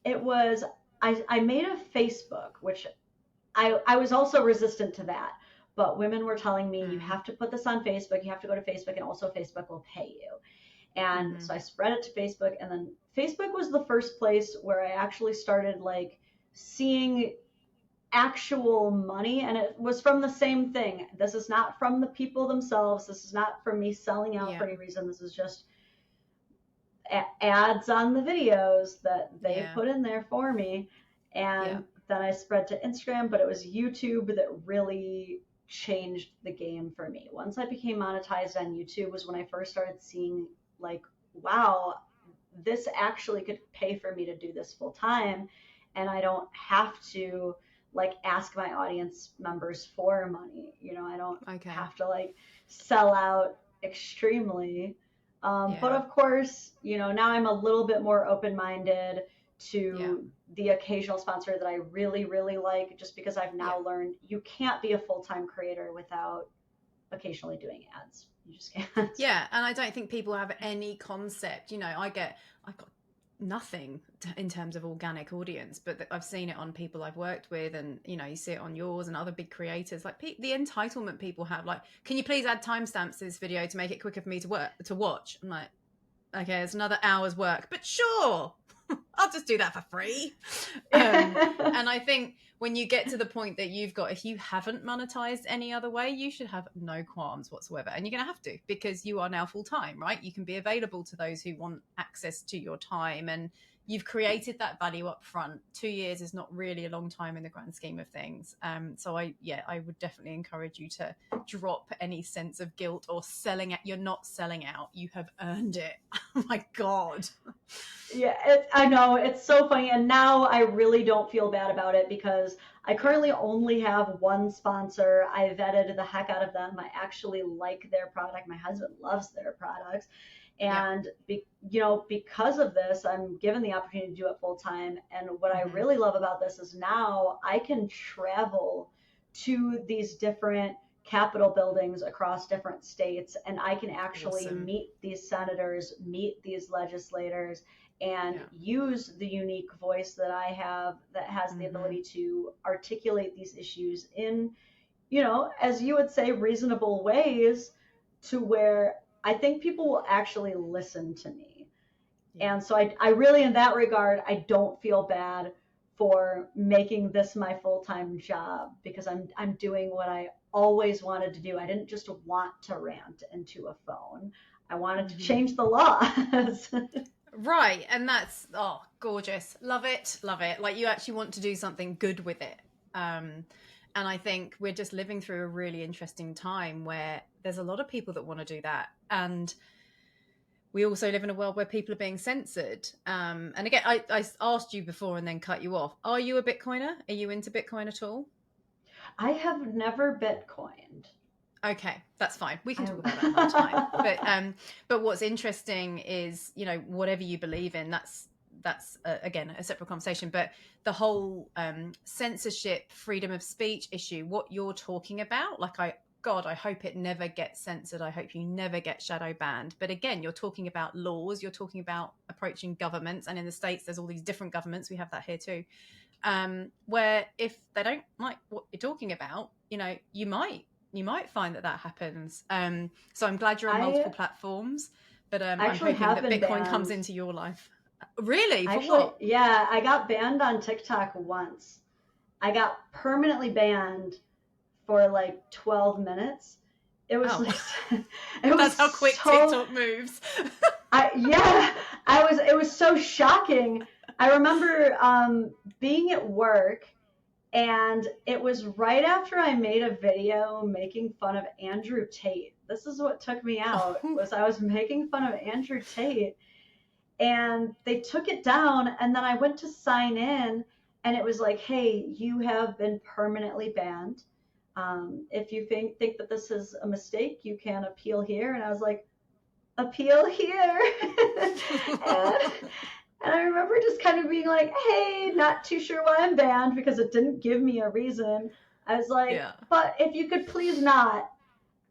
it was, I made a Facebook, which I was also resistant to that. But women were telling me, you Mm, have to put this on Facebook, you have to go to Facebook, and also Facebook will pay you. And mm-hmm. so I spread it to Facebook, and then Facebook was the first place where I actually started like seeing actual money, and it was from the same thing. This is not from the people themselves. This is not from me selling out Yeah, for any reason. This is just ads on the videos that they yeah, put in there for me. yeah. And then I spread to Instagram, but it was YouTube that really changed the game for me. Once I became monetized on YouTube was when I first started seeing like, wow, this actually could pay for me to do this full time, and I don't have to like ask my audience members for money. I don't Okay. have to like sell out extremely. But Yeah. of course, now I'm a little bit more open-minded Yeah. to the occasional sponsor that I really, really like, just because I've Yeah. now learned you can't be a full-time creator without occasionally doing ads. You just can't. Yeah, and I don't think people have any concept. I got nothing in terms of organic audience, but I've seen it on people I've worked with, and you see it on yours and other big creators. Like the entitlement people have, like, can you please add timestamps to this video to make it quicker for me to watch? I'm like, okay, it's another hour's work, but sure, I'll just do that for free. And I think when you get to the point that if you haven't monetized any other way, you should have no qualms whatsoever. And you're going to have to, because you are now full time, right? You can be available to those who want access to your time, and you've created that value up front. 2 years is not really a long time in the grand scheme of things. So I would definitely encourage you to drop any sense of guilt or selling out. You're not selling out. You have earned it. Oh my God. Yeah, I know, it's so funny. And now I really don't feel bad about it, because I currently only have one sponsor. I vetted the heck out of them. I actually like their product. My husband loves their products. And, because of this, I'm given the opportunity to do it full time. And what I really love about this is now I can travel to these different Capitol buildings across different states, and I can actually meet these senators, meet these legislators, and use the unique voice that I have that has the ability to articulate these issues in, as you would say, reasonable ways, to where I think people will actually listen to me. Yeah. And so I really, in that regard, I don't feel bad for making this my full-time job, because I'm doing what I always wanted to do. I didn't just want to rant into a phone. I wanted to change the laws. Right. And that's, gorgeous. Love it. Love it. Like, you actually want to do something good with it. And I think we're just living through a really interesting time where there's a lot of people that want to do that. And we also live in a world where people are being censored. And again, I asked you before and then cut you off. Are you a Bitcoiner? Are you into Bitcoin at all? I have never Bitcoined. Okay, that's fine. We can talk about that another time. But what's interesting is, whatever you believe in, that's again a separate conversation. But the whole censorship, freedom of speech issue, what you're talking about, like, I hope it never gets censored. I hope you never get shadow banned. But again, you're talking about laws. You're talking about approaching governments, and in the States, there's all these different governments. We have that here too, where if they don't like what you're talking about, you might find that happens. So I'm glad you're on multiple platforms, but I'm hoping that Bitcoin banned. Comes into your life. Really? For what? Yeah, I got banned on TikTok once. I got permanently banned for like 12 minutes. It was that's how quick TikTok moves. It was so shocking. I remember being at work, and it was right after I made a video making fun of Andrew Tate. This is what took me out, was I was making fun of Andrew Tate, and they took it down, and then I went to sign in, and it was like, hey, you have been permanently banned. If you think that this is a mistake, you can appeal here. And I was like, appeal here? And I remember just kind of being like, hey, not too sure why I'm banned, because it didn't give me a reason. I was like, but if you could please not.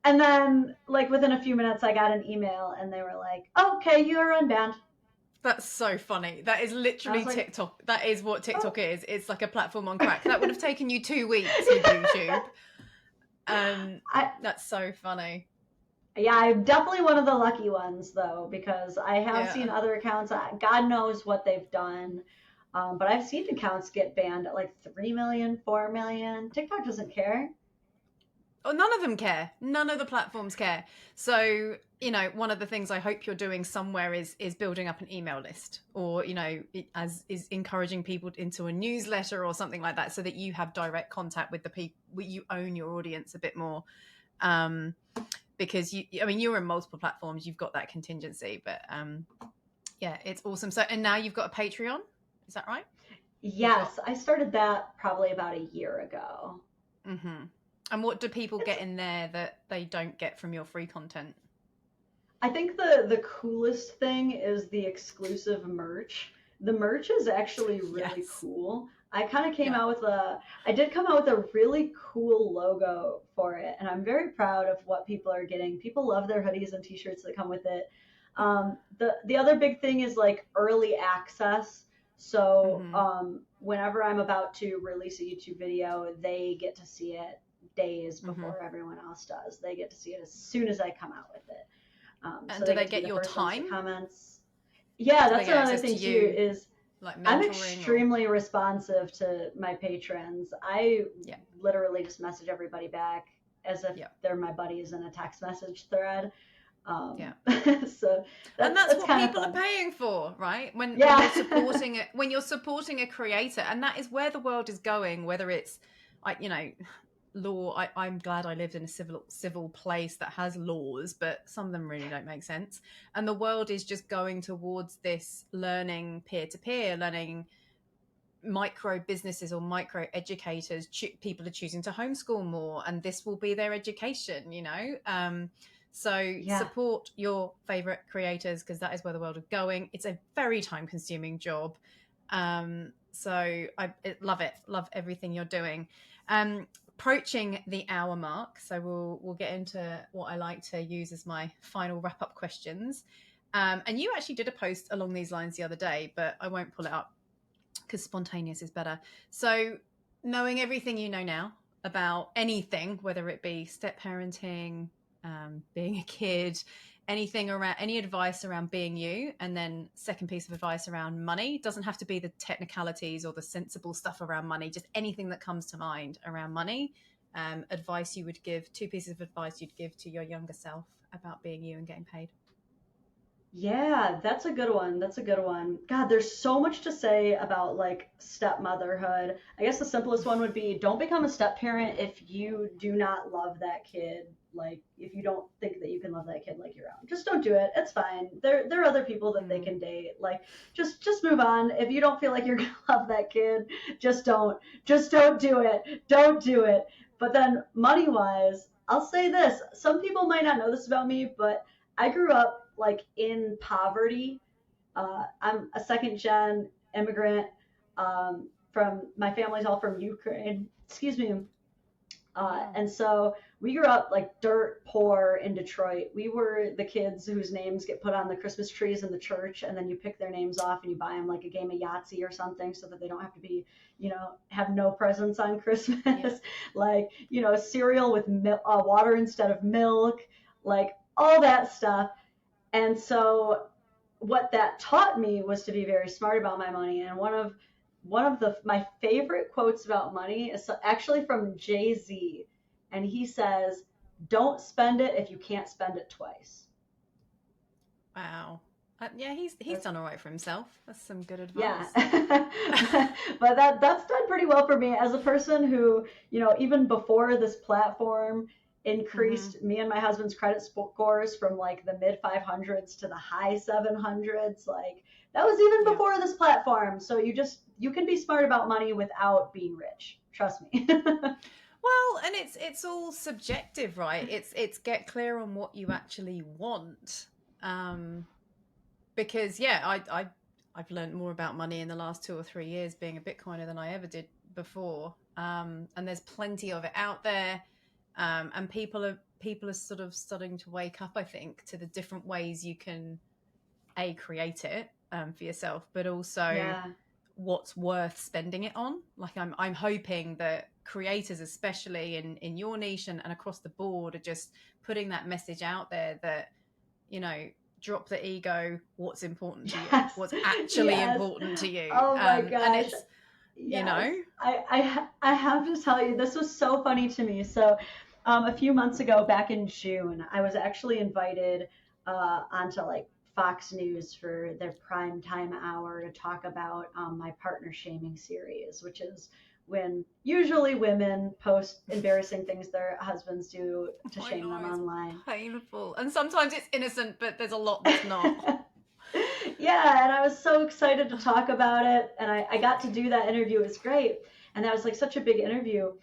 And then, like, within a few minutes, I got an email, and they were like, okay, you're unbanned. That's so funny. That is literally TikTok. That is what TikTok is. It's like a platform on crack. That would have taken you 2 weeks with YouTube. That's so funny. Yeah, I'm definitely one of the lucky ones, though, because I have seen other accounts. God knows what they've done. But I've seen accounts get banned at like 3 million, 4 million. TikTok doesn't care. Oh, none of them care. None of the platforms care. So, one of the things I hope you're doing somewhere is building up an email list, or, as is encouraging people into a newsletter or something like that, so that you have direct contact with the people. You own your audience a bit more. Because you're in multiple platforms, you've got that contingency, but it's awesome. So, and now you've got a Patreon, is that right? Yes, I started that probably about a year ago. Mm-hmm. And what do people get in there that they don't get from your free content? I think the coolest thing is the exclusive merch. The merch is actually really Yes. cool. I kind of came Yeah. out with I did come out with a really cool logo for it, and I'm very proud of what people are getting. People love their hoodies and t-shirts that come with it. The other big thing is like early access. So Hmm. whenever I'm about to release a YouTube video, they get to see it days Hmm. before everyone else does. They get to see it as soon as I come out with it. So And do they they get to be get the your first ones to time? comments. Yeah, Do they that's get another access to thing too, you, is like I'm mentoring or? extremely responsive to my patrons. I Yeah. literally just message everybody back as if Yeah. they're my buddies in a text message thread. Yeah. So And that's that's that's what kind of people are fun. paying for, right? When you're Yeah. supporting it, when you're supporting a creator, and that is where the world is going. Whether it's, you know, law. I'm glad I lived in a civil place that has laws, but some of them really don't make sense. And the world is just going towards this learning peer to peer, learning micro businesses or micro educators. People are choosing to homeschool more, and this will be their education. So Yeah. support your favorite creators because that is where the world is going. It's a very time consuming job. So love it. Love everything you're doing. Approaching the hour mark, so we'll get into what I like to use as my final wrap up questions. And you actually did a post along these lines the other day, but I won't pull it up because spontaneous is better. So, knowing everything you know now about anything, whether it be step parenting, being a kid, anything around any advice around being you, and then second piece of advice around money. It doesn't have to be the technicalities or the sensible stuff around money, just anything that comes to mind around money. Advice you would give, two pieces of advice you'd give to your younger self about being you and getting paid. Yeah, that's a good one. That's a good one. God, there's so much to say about like stepmotherhood. I guess the simplest one would be don't become a step parent if you do not love that kid. Like if you don't think that you can love that kid like your own. Just don't do it. It's fine. There are other people that they Mm. can date. Like just move on. If you don't feel like you're gonna love that kid, just don't. Just don't do it. Don't do it. But then money wise, I'll say this. Some people might not know this about me, but I grew up like in poverty. I'm a second gen immigrant. From my family's all from Ukraine. Excuse me. Wow. And so we grew up like dirt poor in Detroit. We were the kids whose names get put on the Christmas trees in the church, and then you pick their names off and you buy them like a game of Yahtzee or something, so that they don't have to be, have no presents on Christmas. Yeah. Like, cereal with water instead of milk, like all that stuff. And so what that taught me was to be very smart about my money. And one of my favorite quotes about money is actually from Jay-Z, and he says, "Don't spend it if you can't spend it twice." Wow. Yeah, he's That's done all right for himself. That's some good Yeah. advice. But that's done pretty well for me as a person who, even before this platform Mm-hmm. increased me and my husband's credit scores from like the mid 500s to the high 700s. Like that was even Yeah. before this platform. So you can be smart about money without being rich. Trust me. Well, and it's all subjective, right? It's get clear on what you actually want. Um, because yeah, I've learned more about money in the last 2 or 3 years being a Bitcoiner than I ever did before. And there's plenty of it out there. And people are sort of starting to wake up, I think, to the different ways you can create it for yourself, but also Yeah. what's worth spending it on. Like I'm hoping that creators, especially in your niche and across the board, are just putting that message out there that, you know, drop the ego, what's important to you, Yes. what's actually Yes. important to you. Oh my And gosh. it's, you Yes, know, I have to tell you, this was so funny to me. So, a few months ago, back in June, I was actually invited onto like Fox News for their prime time hour to talk about my partner shaming series, which is when usually women post embarrassing things their husbands do to I shame know them it's online. painful. And sometimes it's innocent, but there's a lot that's not. Yeah, and I was so excited to talk about it, and I got to do that interview. It was great, and that was like such a big interview.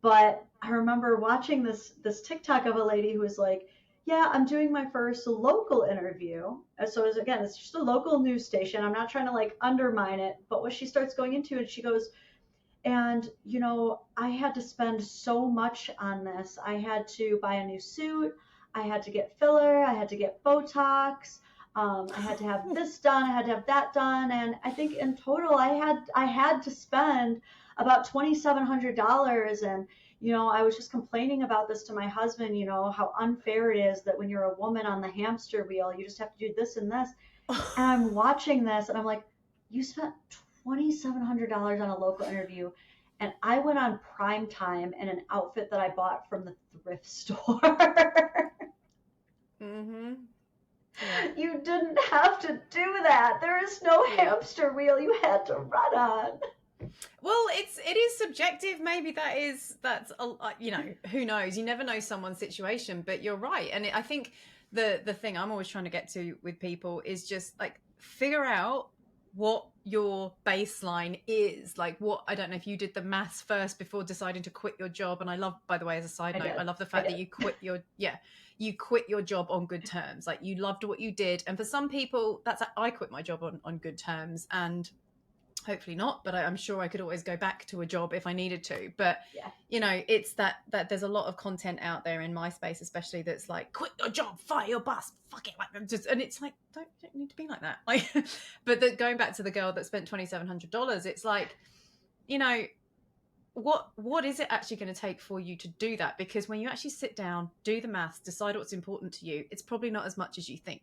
But I remember watching this TikTok of a lady who was like, yeah, I'm doing my first local interview. So again, it's just a local news station. I'm not trying to like undermine it, but what she starts going into it, she goes, and I had to spend so much on this. I had to buy a new suit. I had to get filler. I had to get Botox. I had to have this done. I had to have that done. And I think in total, I had to spend about $2,700. And I was just complaining about this to my husband. How unfair it is that when you're a woman on the hamster wheel, you just have to do this and this. And I'm watching this, and I'm like, you spent $2,700 on a local interview, and I went on prime time in an outfit that I bought from the thrift store. Mm-hmm. Yeah. You didn't have to do that. There is no hamster wheel you had to run on. Well, it is subjective. Maybe that's who knows? You never know someone's situation, but you're right. And I think the thing I'm always trying to get to with people is just like figure out what your baseline is. Like I don't know if you did the maths first before deciding to quit your job. And I love, by the way, as a side note, I love the fact that you quit your job on good terms. Like you loved what you did. And for some people, I quit my job on good terms, and hopefully not, but I'm sure I could always go back to a job if I needed to. But it's that there's a lot of content out there in my space, especially that's like, quit your job, fire your boss, fuck it, and it's like, don't need to be like that. Like, but going back to the girl that spent $2,700, it's like, what is it actually going to take for you to do that? Because when you actually sit down, do the maths, decide what's important to you, it's probably not as much as you think.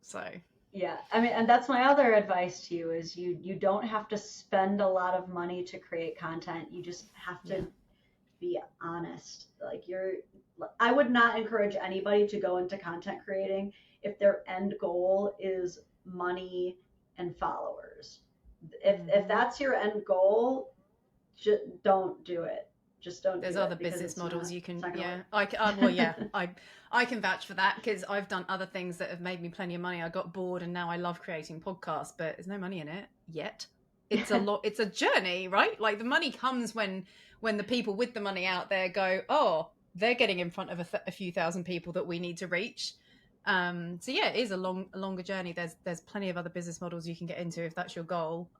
So yeah, I mean, and that's my other advice to you is you don't have to spend a lot of money to create content. You just have to be honest. Like I would not encourage anybody to go into content creating if their end goal is money and followers. If that's your end goal, just don't do it. Just don't. There's other business models you can. I can vouch for that because I've done other things that have made me plenty of money. I got bored and now I love creating podcasts, but there's no money in it yet. It's a lot. It's a journey, right? Like the money comes when the people with the money out there go, oh, they're getting in front of a few thousand people that we need to reach. So yeah, it is a longer journey. There's plenty of other business models you can get into if that's your goal.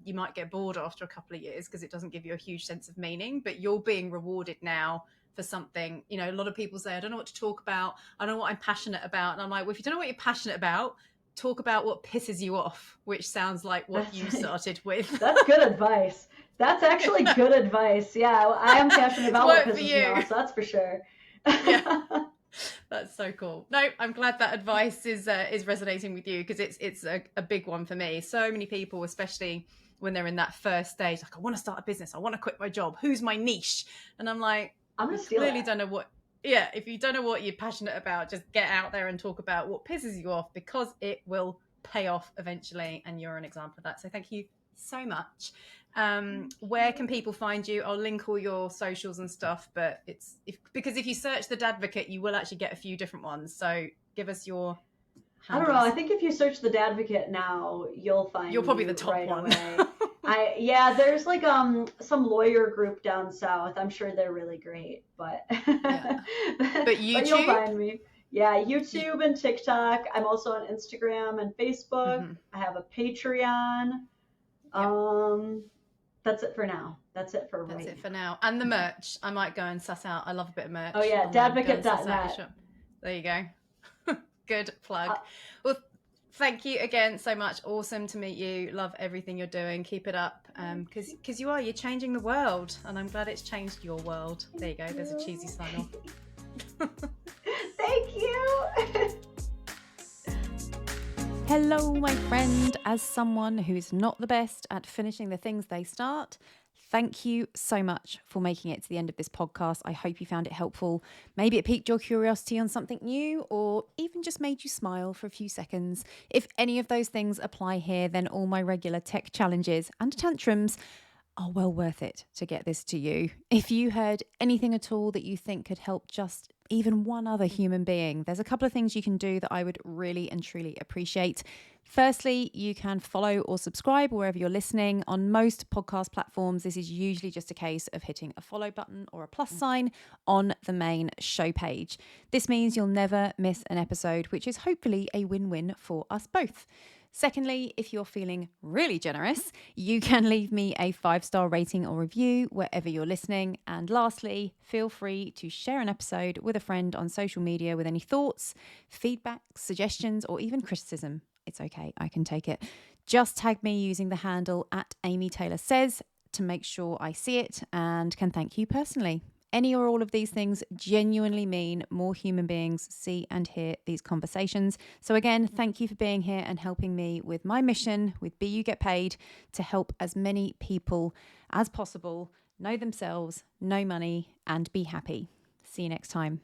You might get bored after a couple of years because it doesn't give you a huge sense of meaning, but you're being rewarded now for something. A lot of people say, I don't know what to talk about. I don't know what I'm passionate about. And I'm like, well, if you don't know what you're passionate about, talk about what pisses you off, which sounds like what you started with. That's good advice. That's actually good advice. Yeah, I am passionate about what pisses me off, so that's for sure. Yeah. That's so cool. No, I'm glad that advice is resonating with you because it's a big one for me. So many people, especially when they're in that first stage, like I want to start a business, I want to quit my job. Who's my niche? And I'm like, I'm gonna steal clearly don't know what. Yeah, if you don't know what you're passionate about, just get out there and talk about what pisses you off because it will pay off eventually. And you're an example of that. So thank you so much. Where can people find you? I'll link all your socials and stuff, but because if you search The Dadvocate, you will actually get a few different ones. So give us your handles. I don't know. I think if you search The Dadvocate now, you'll find you're probably the top right one. There's like some lawyer group down south. I'm sure they're really great, but but YouTube, but you'll find me. Yeah, YouTube and TikTok. I'm also on Instagram and Facebook. Mm-hmm. I have a Patreon. That's it for now. That's it for now. And the merch, I might go and suss out. I love a bit of merch. Oh yeah, dadvocate.net. There you go. Good plug. Well, thank you again so much. Awesome to meet you. Love everything you're doing. Keep it up. Because you're changing the world, and I'm glad it's changed your world. There you go. There's a cheesy sign off. Thank you. Hello, my friend. As someone who's not the best at finishing the things they start, thank you so much for making it to the end of this podcast. I hope you found it helpful. Maybe it piqued your curiosity on something new or even just made you smile for a few seconds. If any of those things apply here, then all my regular tech challenges and tantrums are well worth it to get this to you. If you heard anything at all that you think could help just even one other human being, there's a couple of things you can do that I would really and truly appreciate. Firstly, you can follow or subscribe wherever you're listening. On most podcast platforms, this is usually just a case of hitting a follow button or a plus sign on the main show page. This means you'll never miss an episode, which is hopefully a win-win for us both. Secondly, if you're feeling really generous, you can leave me a 5-star rating or review wherever you're listening. And lastly, feel free to share an episode with a friend on social media with any thoughts, feedback, suggestions, or even criticism. It's okay, I can take it. Just tag me using the handle @AmyTaylorSays to make sure I see it and can thank you personally. Any or all of these things genuinely mean more human beings see and hear these conversations. So again, thank you for being here and helping me with my mission with Be You Get Paid to help as many people as possible know themselves, know money, and be happy. See you next time.